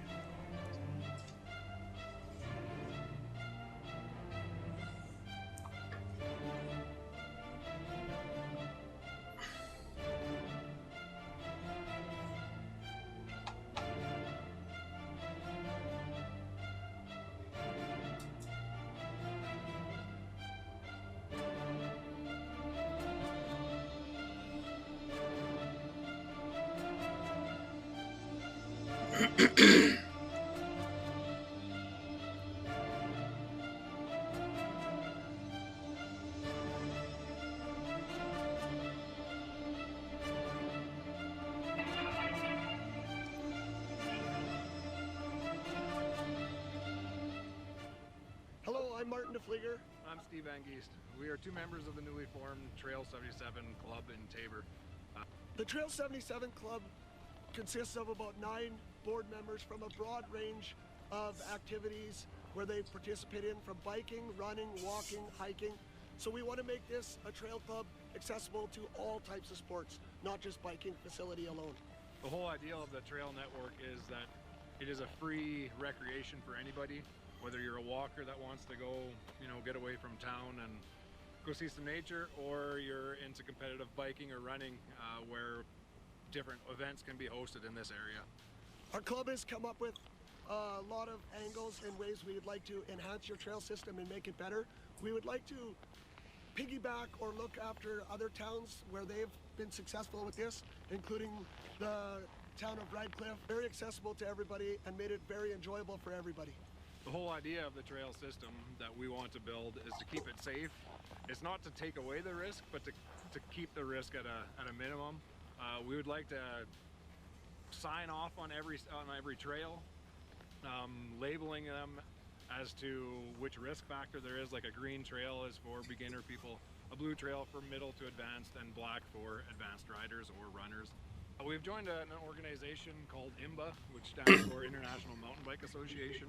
Hello, I'm Martin DeFleeger. I'm Steve Van Geest. We are two members of the newly formed Trail 77 Club in Taber. The Trail 77 Club consists of about 9 board members from a broad range of activities where they participate in, from biking, running, walking, hiking. So we want to make this a trail club accessible to all types of sports, not just biking facility alone. The whole idea of the trail network is that it is a free recreation for anybody, whether you're a walker that wants to go, get away from town and go see some nature, or you're into competitive biking or running, where different events can be hosted in this area. Our club has come up with a lot of angles and ways we would like to enhance your trail system and make it better. We would like to piggyback or look after other towns where they've been successful with this, including the town of Radcliffe. Very accessible to everybody and made it very enjoyable for everybody. The whole idea of the trail system that we want to build is to keep it safe. It's not to take away the risk, but to keep the risk at a minimum. We would like to sign off on every trail, labeling them as to which risk factor there is. Like a green trail is for beginner people, a blue trail for middle to advanced, and black for advanced riders or runners. We've joined an organization called IMBA, which stands for International Mountain Bike Association.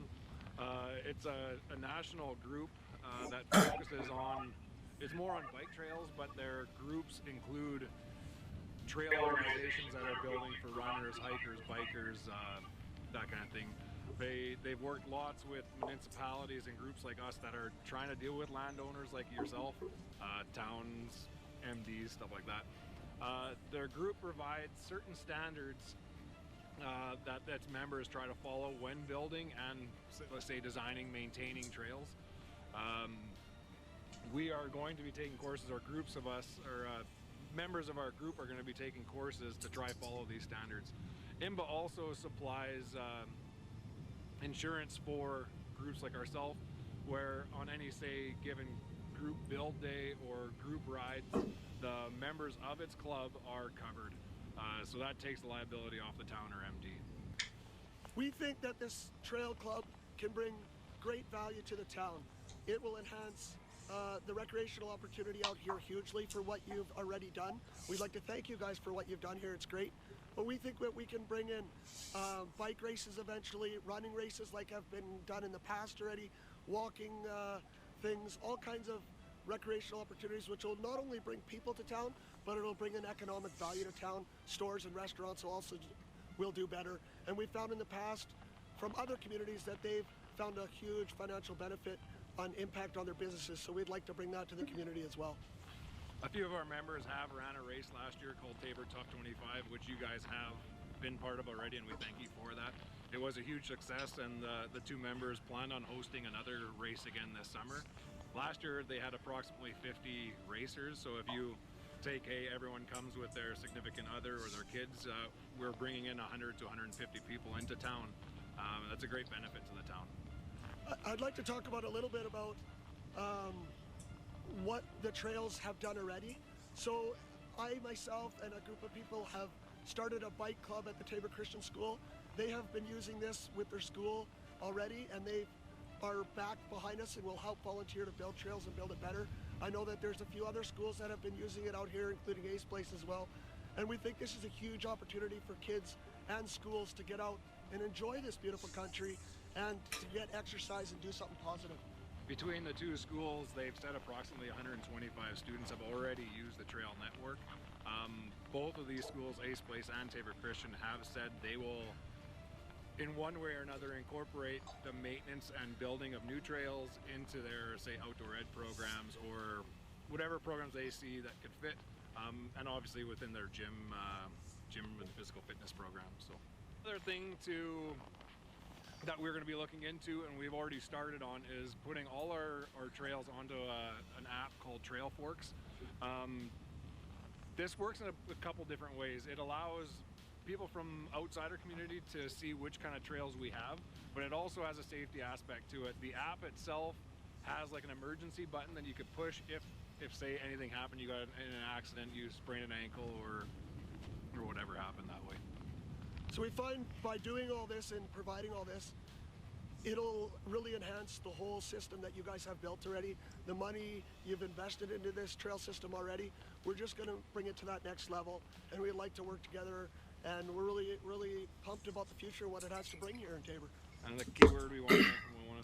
It's a national group that focuses on, it's more on bike trails, but their groups include trail organizations that are building for runners, hikers, bikers, that kind of thing. They've worked lots with municipalities and groups like us that are trying to deal with landowners like yourself, towns, MDs, stuff like that. Their group provides certain standards that its members try to follow when building and, let's say, designing, maintaining trails. We are going to be taking courses, or groups of us, or members of our group are going to be taking courses to try follow these standards. IMBA also supplies insurance for groups like ourselves, where on any, say, given group build day or group rides, the members of its club are covered. So that takes the liability off the town or MD. We think that this trail club can bring great value to the town. It will enhance the recreational opportunity out here hugely for what you've already done. We'd like to thank you guys for what you've done here. It's great. But we think that we can bring in bike races eventually, running races like have been done in the past already, walking things, all kinds of recreational opportunities, which will not only bring people to town, but it'll bring an economic value to town. Stores and restaurants also will do better. And we found in the past from other communities that they've found a huge financial benefit on impact on their businesses. So we'd like to bring that to the community as well. A few of our members have ran a race last year called Taber Tough 25, which you guys have been part of already, and we thank you for that. It was a huge success, and the two members planned on hosting another race again this summer. Last year they had approximately 50 racers, so if you take, hey, everyone comes with their significant other or their kids, we're bringing in 100 to 150 people into town. That's a great benefit to the town. I'd like to talk about a little bit about what the trails have done already. So I myself and a group of people have started a bike club at the Taber Christian School. They have been using this with their school already, and they are back behind us and will help volunteer to build trails and build it better. I know that there's a few other schools that have been using it out here, including Ace Place as well. And we think this is a huge opportunity for kids and schools to get out and enjoy this beautiful country and to get exercise and do something positive. Between the two schools, they've said approximately 125 students have already used the trail network. Both of these schools, Ace Place and Taber Christian, have said they will, in one way or another, incorporate the maintenance and building of new trails into their, say, outdoor ed programs or whatever programs they see that could fit, and obviously within their gym and physical fitness programs. So, another thing that we're going to be looking into, and we've already started on, is putting all our trails onto an app called TrailForks. This works in a couple different ways. It allows people from outside our community to see which kind of trails we have, but it also has a safety aspect to it. The app itself has like an emergency button that you could push if say anything happened, you got in an accident, you sprained an ankle or whatever happened that way. So we find by doing all this and providing all this, it'll really enhance the whole system that you guys have built already. The money you've invested into this trail system already, we're just going to bring it to that next level, and we'd like to work together, and we're really, really pumped about the future, what it has to bring here in Taber. And the key word we want to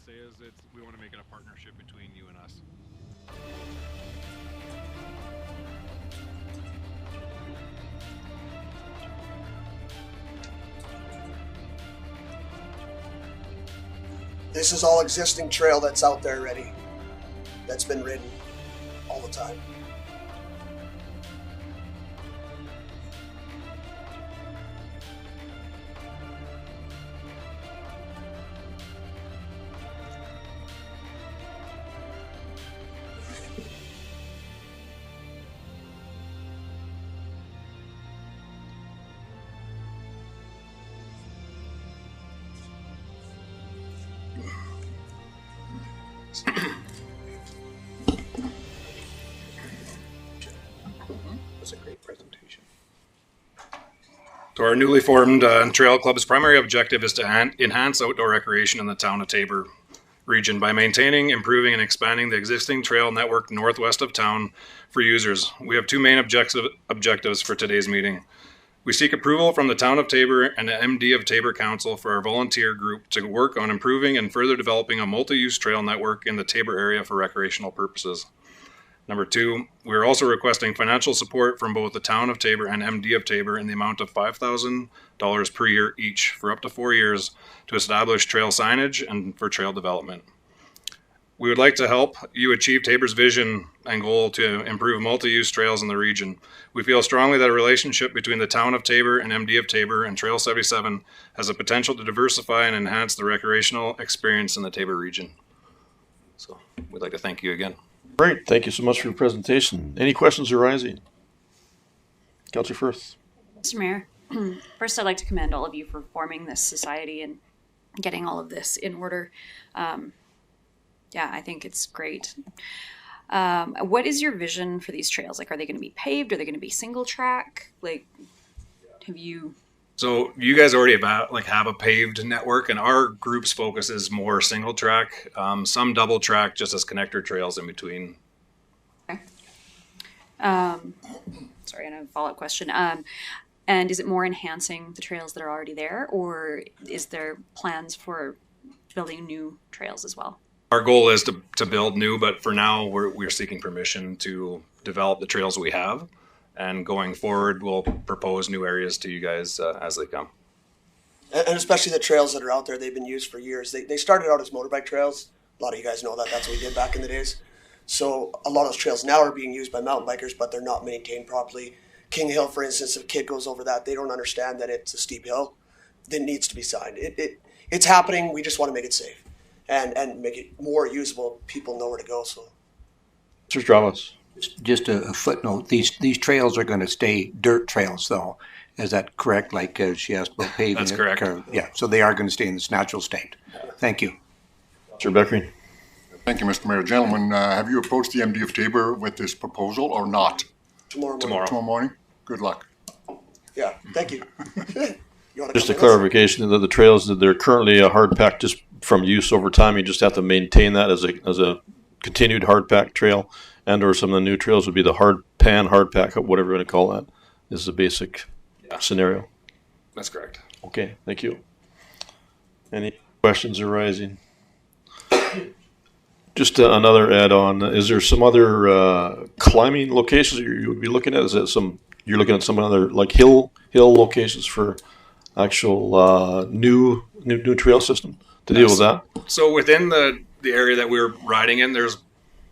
say is we want to make it a partnership between you and us. This is all existing trail that's out there already, that's been ridden all the time. That's a great presentation. So our newly formed Trail Club's primary objective is to enhance outdoor recreation in the town of Taber region by maintaining, improving, and expanding the existing trail network northwest of town for users. We have two main objectives for today's meeting. We seek approval from the Town of Taber and the MD of Taber Council for our volunteer group to work on improving and further developing a multi-use trail network in the Taber area for recreational purposes. Number two, we are also requesting financial support from both the Town of Taber and MD of Taber in the amount of $5,000 per year each for up to 4 years to establish trail signage and for trail development. We would like to help you achieve Taber's vision and goal to improve multi-use trails in the region. We feel strongly that a relationship between the Town of Taber and MD of Taber and Trail 77 has the potential to diversify and enhance the recreational experience in the Taber region. So we'd like to thank you again. Great. Thank you so much for your presentation. Any questions arising? Councillor Firth. Mr. Mayor, first I'd like to commend all of you for forming this society and getting all of this in order. Yeah, I think it's great. What is your vision for these trails? Like, are they going to be paved? Are they going to be single track? Like, have you... So you guys already have a paved network, and our group's focus is more single track, some double track just as connector trails in between. Okay. Sorry, and a follow-up question. And is it more enhancing the trails that are already there, or is there plans for building new trails as well? Our goal is to build new, but for now we're seeking permission to develop the trails we have. And going forward, we'll propose new areas to you guys as they come. And especially the trails that are out there, they've been used for years. They started out as motorbike trails. A lot of you guys know that. That's what we did back in the days. So a lot of those trails now are being used by mountain bikers, but they're not maintained properly. King Hill, for instance, if a kid goes over that, they don't understand that it's a steep hill. It needs to be signed. It's happening. We just want to make it safe and make it more usable. People know where to go. So, Mr. Strauss. Just a footnote, these trails are going to stay dirt trails, though. Is that correct? Like she asked about paving. That's correct. Yeah, so they are going to stay in this natural state. Thank you. Mr. Beckering. Thank you, Mr. Mayor. Gentlemen, have you approached the MD of Taber with this proposal or not? Tomorrow morning. Good luck. Yeah, thank you. Just a clarification that the trails that they're currently a hard pack just from use over time, you just have to maintain that as a continued hard pack trail, and or some of the new trails would be the hard pack, whatever you want to call that, is the basic scenario. That's correct. Okay, thank you. Any questions arising? Just another add-on. Is there some other climbing locations you would be looking at? Is it you're looking at some other like hill locations for actual new trail system to deal with that? So within the area that we're riding in, there's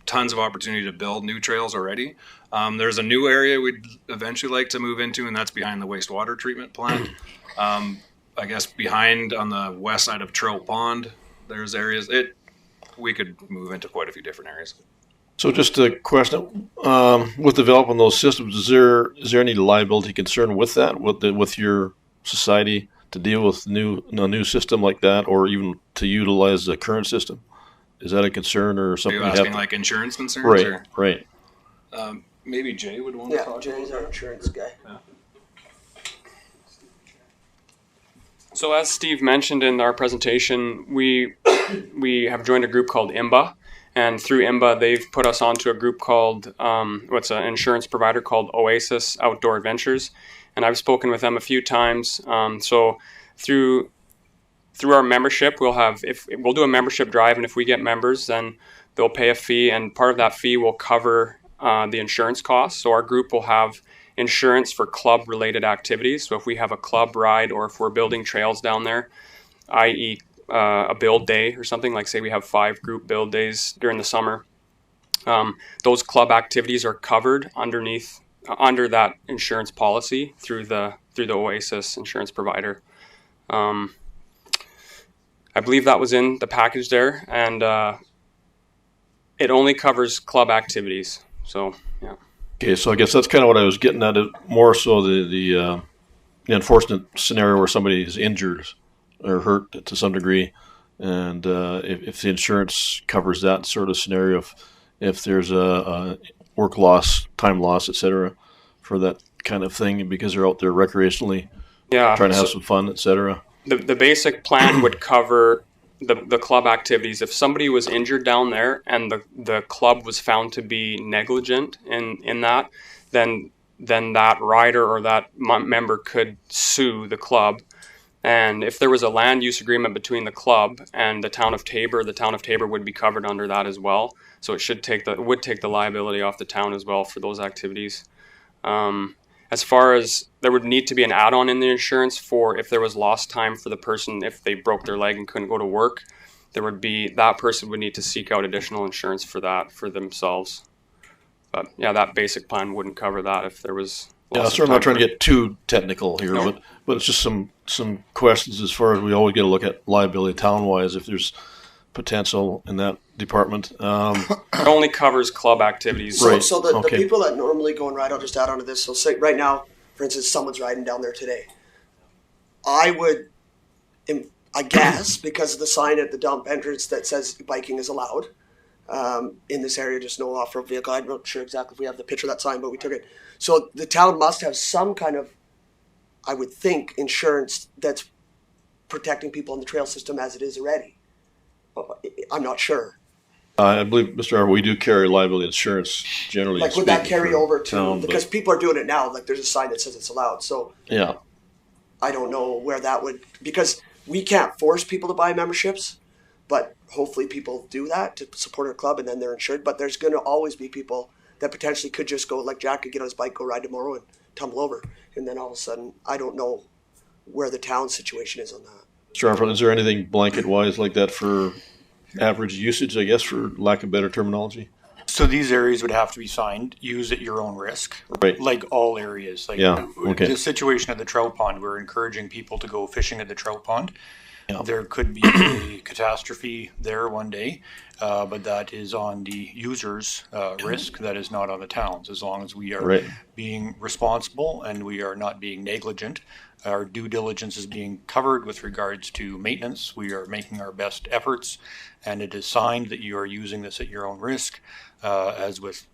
tons of opportunity to build new trails already. There's a new area we'd eventually like to move into, and that's behind the wastewater treatment plant. I guess behind on the west side of Trout Pond, there's areas we could move into quite a few different areas. So just a question, with developing those systems, is there any liability concern with that, with your society to deal with a new system like that, or even to utilize the current system? Is that a concern or Are something? you you asking have- like insurance concerns? Right, Or? right. Maybe Jay would want to Yeah, talk. Jay's our insurance guy. Yeah. So as Steve mentioned in our presentation, we have joined a group called IMBA, and through IMBA they've put us onto a group called what's an insurance provider called Oasis Outdoor Adventures, and I've spoken with them a few times. So through our membership, we'll do a membership drive, and if we get members, then they'll pay a fee, and part of that fee will cover the insurance costs. So our group will have insurance for club-related activities. So if we have a club ride or if we're building trails down there, i.e. A build day or something, like say we have 5 group build days during the summer, those club activities are covered under that insurance policy through the Oasis insurance provider. I believe that was in the package there, and it only covers club activities. So yeah. Okay, so I guess that's kind of what I was getting at. It more so the unfortunate scenario where somebody is injured or hurt to some degree, and if the insurance covers that sort of scenario, if there's a work loss, time loss, etc., for that kind of thing, because they're out there recreationally, trying to have some fun, etc. The basic plan would cover the club activities. If somebody was injured down there and the club was found to be negligent in that, then that rider or that member could sue the club. And if there was a land use agreement between the club and the town of Taber would be covered under that as well. So it would take the liability off the town as well for those activities. As far as there would need to be an add-on in the insurance for if there was lost time for the person, if they broke their leg and couldn't go to work, that person would need to seek out additional insurance for that for themselves. But yeah, that basic plan wouldn't cover that if there was. Yeah, so I'm not trying to get too technical here, No. but it's just some questions as far as we always get to look at liability town-wise if there's potential in that department. It only covers club activities. So the people that normally go and ride, I'll just add on to this. So say right now, for instance, someone's riding down there today. I guess, because of the sign at the dump entrance that says biking is allowed in this area, just no off-road vehicle. I'm not sure exactly if we have the picture of that sign, but we took it. So the town must have some kind of, I would think, insurance that's protecting people in the trail system as it is already. But I'm not sure. I believe, Mr. Arbor, we do carry liability insurance generally. Like, would that speaking, carry for over to, town, because people are doing it now, like there's a sign that says it's allowed. So yeah, I don't know where that would, because we can't force people to buy memberships, but hopefully people do that to support our club and then they're insured. But there's going to always be people that potentially could just go, like Jack could get on his bike, go ride tomorrow and tumble over. And then all of a sudden, I don't know where the town situation is on that. Mr. Arbor, is there anything blanket-wise like that for average usage, I guess, for lack of better terminology? So these areas would have to be signed, use at your own risk, right? Like all areas. Like yeah, okay. The situation at the trout pond, we're encouraging people to go fishing at the trout pond. Yeah. There could be a catastrophe there one day, but that is on the user's risk. That is not on the town's. As long as we are being responsible and we are not being negligent, our due diligence is being covered with regards to maintenance. We are making our best efforts, and it is signed that you are using this at your own risk, as with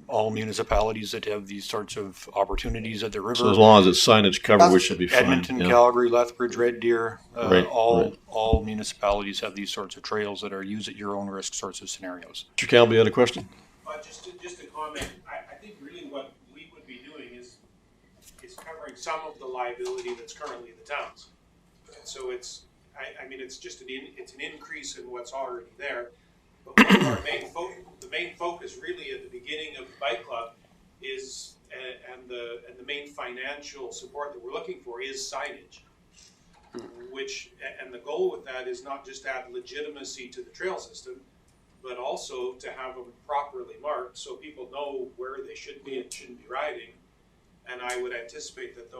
all municipalities that have these sorts of opportunities at the river. So as long as it's signage covered, we should be fine. Edmonton, yeah. Calgary, Lethbridge, Red Deer, all municipalities have these sorts of trails that are use at your own risk sorts of scenarios. Mr. Campbell, you had a question? Just a comment. I think really what we would be doing is covering some of the liability that's currently the town's. And so it's, I mean, it's just an increase in what's already there. But one of our the main focus really at the beginning of the bike club is, and the main financial support that we're looking for is signage. And the goal with that is not just to add legitimacy to the trail system, but also to have them properly marked so people know where they should be and shouldn't be riding. And I would anticipate that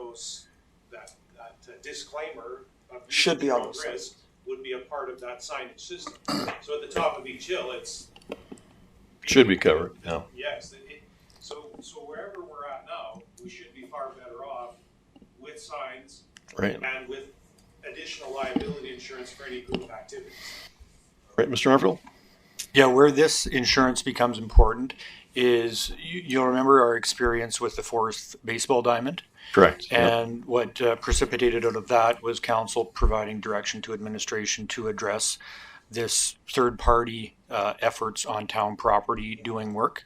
that disclaimer of should be on the risk would be a part of that signage system. So at the top of each hill, it's should be covered. Yeah. Yes. So wherever we're at now, we should be far better off with signs Right. and with additional liability insurance for any group activities. Right, Mr. Arfield? Yeah, where this insurance becomes important is you'll remember our experience with the Forest baseball diamond. Correct. And what precipitated out of that was council providing direction to administration to address this third-party efforts on town property doing work.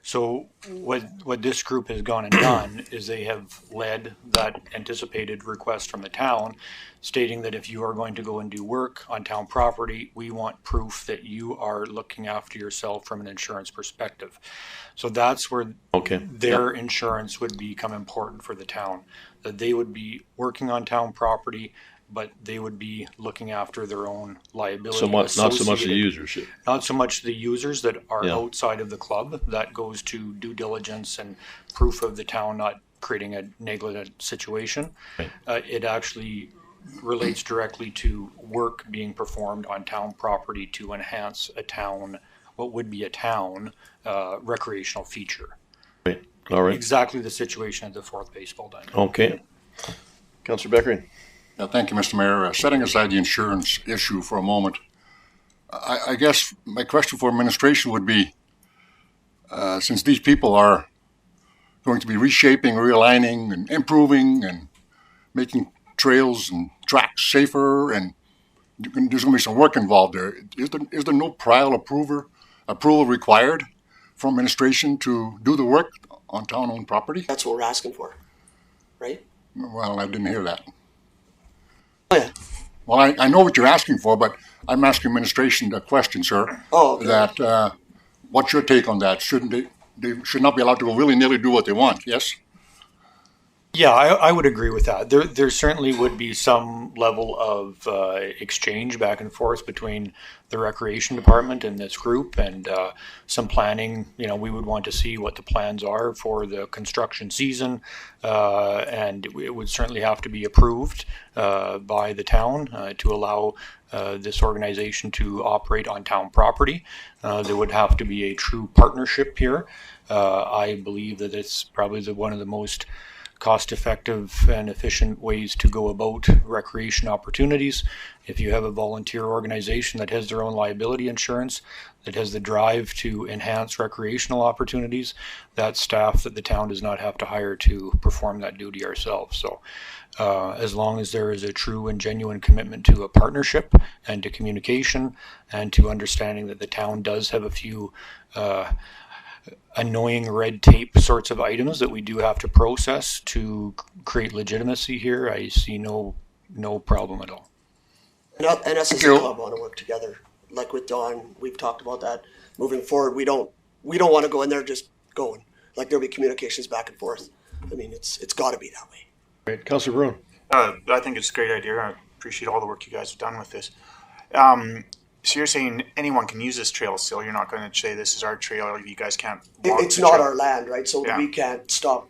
So what this group has gone and done is they have led that anticipated request from the town, stating that if you are going to go and do work on town property, we want proof that you are looking after yourself from an insurance perspective. So that's where their insurance would become important for the town, that they would be working on town property, but they would be looking after their own liability. Not so much the users. Not so much the users that are outside of the club. That goes to due diligence and proof of the town not creating a negligent situation. Right. It actually relates directly to work being performed on town property to enhance a town, what would be a town recreational feature. Right. All right. Exactly the situation at the Fourth Baseball Diamond. Okay. Councillor Beckering. Thank you, Mr. Mayor. Setting aside the insurance issue for a moment, I guess my question for administration would be, since these people are going to be reshaping, realigning, and improving, and making trails and tracks safer, and there's going to be some work involved there, is there no prior approval required from administration to do the work on town-owned property? That's what we're asking for, right? Well, I didn't hear that. Oh, yeah. Well, I know what you're asking for, but I'm asking administration the question, sir. Oh, okay. That, what's your take on that? Shouldn't they should not be allowed to go willy-nilly do what they want, yes? Yeah, I would agree with that. There certainly would be some level of exchange back and forth between the recreation department and this group, and some planning. You know, we would want to see what the plans are for the construction season, and it would certainly have to be approved by the town to allow this organization to operate on town property. There would have to be a true partnership here. I believe that it's probably one of the most cost-effective and efficient ways to go about recreation opportunities. If you have a volunteer organization that has their own liability insurance, that has the drive to enhance recreational opportunities, that's staff that the town does not have to hire to perform that duty ourselves. So as long as there is a true and genuine commitment to a partnership and to communication and to understanding that the town does have a few annoying red tape sorts of items that we do have to process to create legitimacy here, I see no problem at all. And us as a club want to work together. Like with Don, we've talked about that. Moving forward, we don't want to go in there just going. Like there'll be communications back and forth. I mean, it's got to be that way. Great. Councillor Brown. I think it's a great idea. I appreciate all the work you guys have done with this. So you're saying anyone can use this trail still? You're not going to say this is our trail, you guys can't walk It's the not trail. our land, right? So Yeah. we can't stop,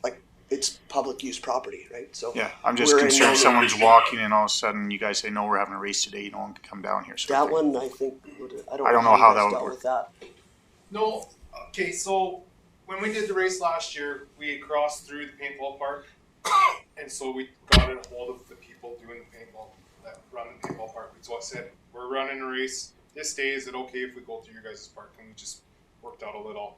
like, it's public use property, right? So Yeah, I'm just we're in concerned no- someone's walking and all of a sudden you guys say, no, we're having a race today, no one can come down here. That one, I think, I don't know how you guys that would dealt work. with that. No, okay, so when we did the race last year, we crossed through the paintball park, and so we got a hold of the people doing the paintball, that run the paintball park. So I said, we're running a race this day, is it okay if we go through your guys' park? And we just worked out a little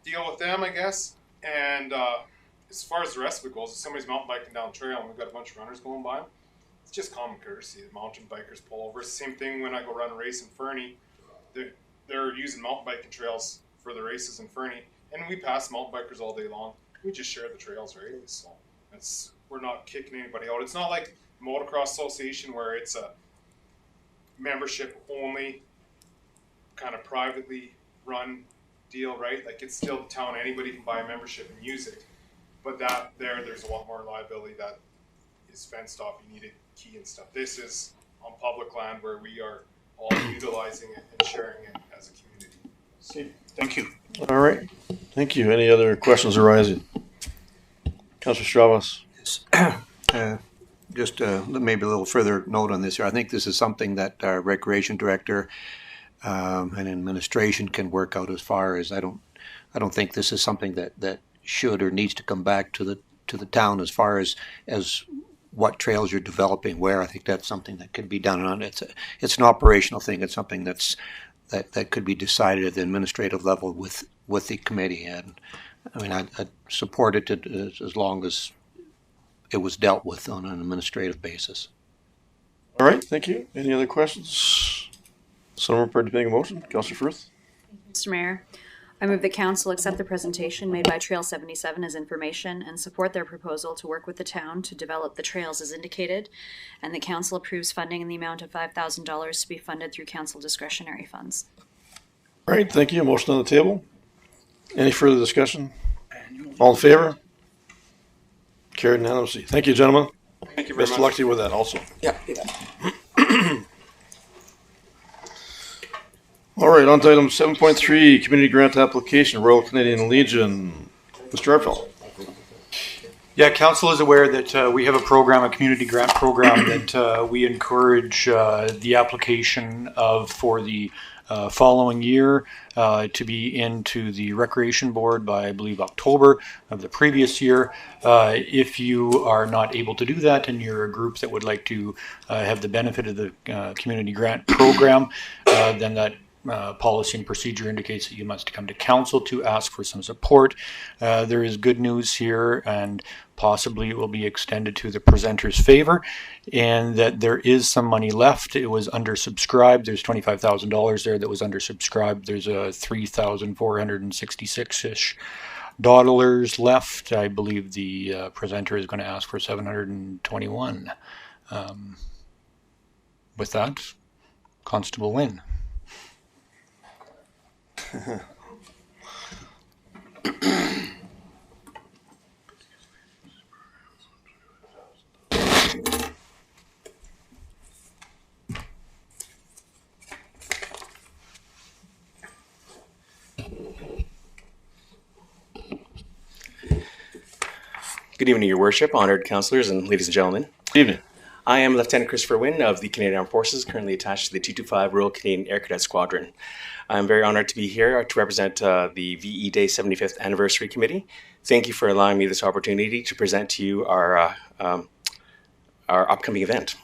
deal with them, I guess. And as far as the rest of it goes, if somebody's mountain biking down the trail and we've got a bunch of runners going by, it's just common courtesy. The mountain bikers pull over. It's the same thing when I go run a race in Fernie. They're using mountain biking trails for the races in Fernie, and we pass mountain bikers all day long. We just share the trails, right? So we're not kicking anybody out. It's not like Motocross Association where it's a membership only kind of privately run deal, right? Like it's still the town, anybody can buy a membership and use it, but there's a lot more liability that is fenced off. You need a key and stuff. This is on public land where we are all utilizing it and sharing it as a community. Thank you. All right. Thank you. Any other questions arising? Councillor Stravas. Just maybe a little further note on this here. I think this is something that our recreation director and administration can work out as far as I don't think this is something that should or needs to come back to to the town as far as what trails you're developing where. I think that's something that could be done on it's an operational thing. It's something that could be decided at the administrative level with the committee. And I mean, I support it as long as it was dealt with on an administrative basis. All right, thank you. Any other questions? Someone prepared to make a motion? Councillor Firth? Mr. Mayor, I move that council accept the presentation made by Trail 77 as information and support their proposal to work with the town to develop the trails as indicated, and the council approves funding in the amount of $5,000 to be funded through council discretionary funds. All right, thank you. Motion on the table. Any further discussion? All in favor? Carried unanimously. Thank you, gentlemen. Thank you very Best much. of luck to you with that also. Yeah. All right, on to item 7.3, community grant application, Royal Canadian Legion. Mr. Arpel. Yeah, council is aware that we have a program, a community grant program that we encourage the application of for the following year to be into the Recreation Board by, I believe, October of the previous year. If you are not able to do that and you're a group that would like to have the benefit of the community grant program, then that policy and procedure indicates that you must come to council to ask for some support. There is good news here, and possibly it will be extended to the presenter's favor, and that there is some money left. It was undersubscribed. There's $25,000 there that was undersubscribed. There's a $3,466-ish dollars left. I believe the presenter is going to ask for $721. With that, Constable Wynn. Good evening, Your Worship, honored councillors, and ladies and gentlemen. Good evening. I am Lieutenant Christopher Wynn of the Canadian Armed Forces, currently attached to the 225 Royal Canadian Air Cadet Squadron. I'm very honored to be here to represent the VE Day 75th Anniversary Committee. Thank you for allowing me this opportunity to present to you our upcoming event.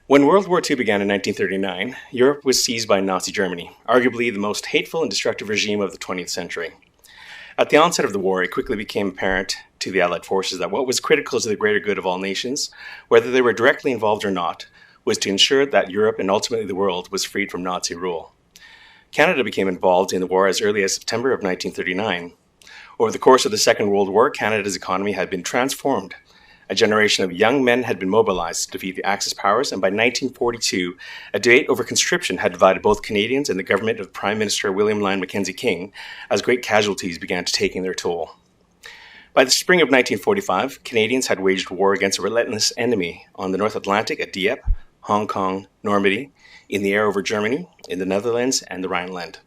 When World War II began in 1939, Europe was seized by Nazi Germany, arguably the most hateful and destructive regime of the 20th century. At the onset of the war, it quickly became apparent to the Allied forces that what was critical to the greater good of all nations, whether they were directly involved or not, was to ensure that Europe and ultimately the world was freed from Nazi rule. Canada became involved in the war as early as September of 1939. Over the course of the Second World War, Canada's economy had been transformed. A generation of young men had been mobilized to defeat the Axis powers, and by 1942, a debate over conscription had divided both Canadians and the government of Prime Minister William Lyon Mackenzie King, as great casualties began to take their toll. By the spring of 1945, Canadians had waged war against a relentless enemy on the North Atlantic at Dieppe, Hong Kong, Normandy, in the air over Germany, in the Netherlands, and the Rhineland.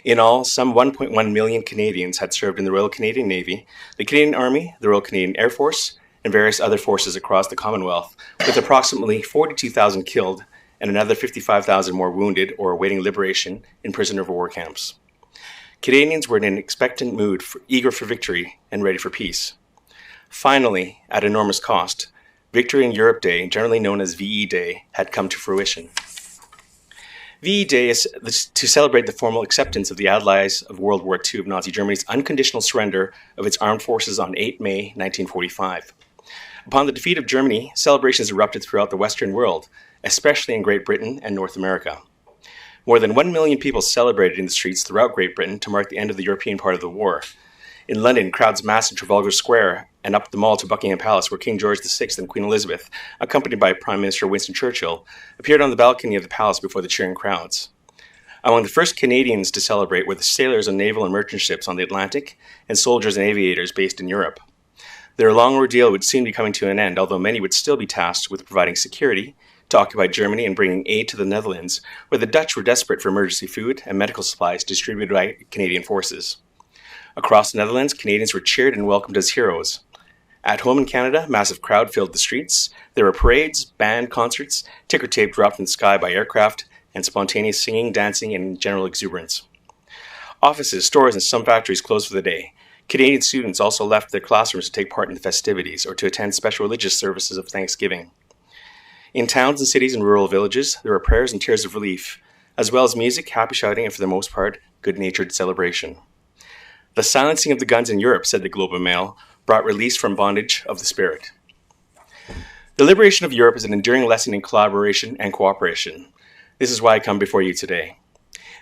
In all, some 1.1 million Canadians had served in the Royal Canadian Navy, the Canadian Army, the Royal Canadian Air Force, and various other forces across the Commonwealth, with approximately 42,000 killed and another 55,000 more wounded or awaiting liberation in prisoner of war camps. Canadians were in an expectant mood, eager for victory and ready for peace. Finally, at enormous cost, Victory in Europe Day, generally known as VE Day, had come to fruition. VE Day is to celebrate the formal acceptance of the Allies of World War II of Nazi Germany's unconditional surrender of its armed forces on 8 May 1945. Upon the defeat of Germany, celebrations erupted throughout the Western world, especially in Great Britain and North America. More than 1 million people celebrated in the streets throughout Great Britain to mark the end of the European part of the war. In London, crowds massed in Trafalgar Square and up the Mall to Buckingham Palace, where King George VI and Queen Elizabeth, accompanied by Prime Minister Winston Churchill, appeared on the balcony of the palace before the cheering crowds. Among the first Canadians to celebrate were the sailors on naval and merchant ships on the Atlantic and soldiers and aviators based in Europe. Their long ordeal would soon be coming to an end, although many would still be tasked with providing security to occupied Germany and bringing aid to the Netherlands, where the Dutch were desperate for emergency food and medical supplies distributed by Canadian forces. Across the Netherlands, Canadians were cheered and welcomed as heroes. At home in Canada, a massive crowd filled the streets. There were parades, band concerts, ticker tape dropped from the sky by aircraft, and spontaneous singing, dancing, and general exuberance. Offices, stores, and some factories closed for the day. Canadian students also left their classrooms to take part in the festivities or to attend special religious services of Thanksgiving. In towns and cities and rural villages, there were prayers and tears of relief, as well as music, happy shouting, and for the most part, good-natured celebration. The silencing of the guns in Europe, said the Globe and Mail, brought release from bondage of the spirit. The liberation of Europe is an enduring lesson in collaboration and cooperation. This is why I come before you today.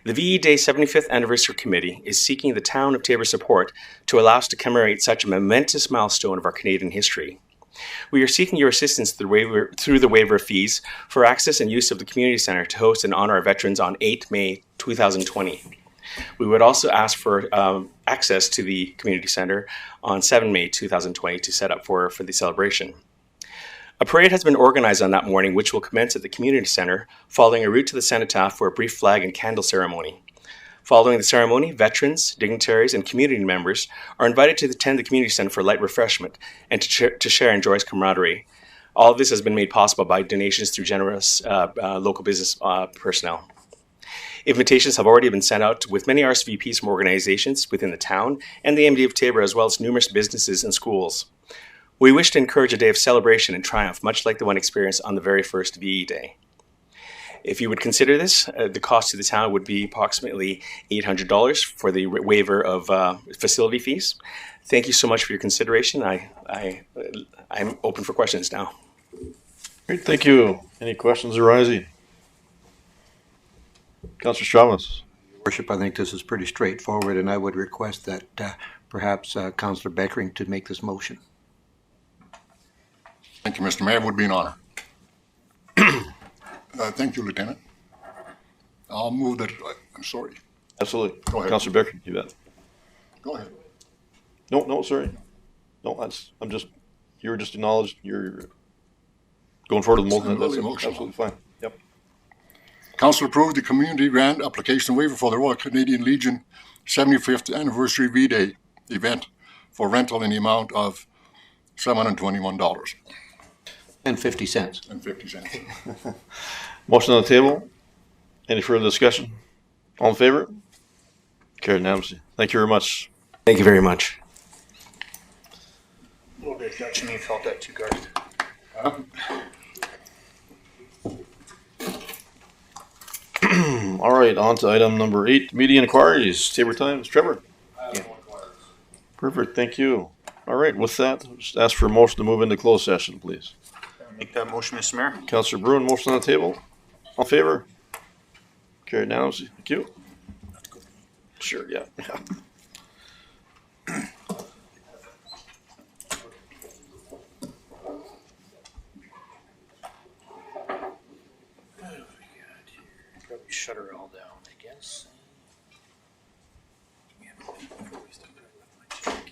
The VE Day 75th Anniversary Committee is seeking the town of Taber support to allow us to commemorate such a momentous milestone of our Canadian history. We are seeking your assistance through the waiver of fees for access and use of the community center to host and honor our veterans on 8 May 2020. We would also ask for access to the community center on 7 May 2020 to set up for the celebration. A parade has been organized on that morning, which will commence at the community center, following a route to the cenotaph for a brief flag and candle ceremony. Following the ceremony, veterans, dignitaries, and community members are invited to attend the community center for light refreshment and to share in joyous camaraderie. All of this has been made possible by donations through generous local business personnel. Invitations have already been sent out with many RSVPs from organizations within the town and the MD of Taber, as well as numerous businesses and schools. We wish to encourage a day of celebration and triumph, much like the one experienced on the very first VE Day. If you would consider this, the cost to the town would be approximately $800 for the waiver of facility fees. Thank you so much for your consideration. I'm open for questions now. Great, thank you. Any questions arising? Councillor Chavez. Worship, I think this is pretty straightforward, and I would request that perhaps Councillor Beckering to make this motion. Thank you, Mr. Mayor. It would be an honor. Thank you, Lieutenant. I'll move that. I'm sorry. Absolutely. Go ahead. Councillor Beckering, you bet. Go ahead. No, sorry. No, you were just acknowledged. You're going forward with the motion. That's absolutely fine. Yep. Council approved the community grant application waiver for the Royal Canadian Legion 75th Anniversary V-Day event for rental in the amount of $721. And 50 cents. And 50 cents. Motion on the table. Any further discussion? All in favor? Carried unanimously. Thank you very much. Thank you very much. A little bit of Dutch in me felt that too, Garth. All right, on to item number 8, media inquiries. Taber Times. Trevor. Perfect, thank you. All right, with that, just ask for a motion to move into closed session, please. Make that motion, Mr. Mayor. Councillor Bruin, motion on the table. All in favor? Carried unanimously. Thank you. Sure, yeah. Probably shut her all down, I guess.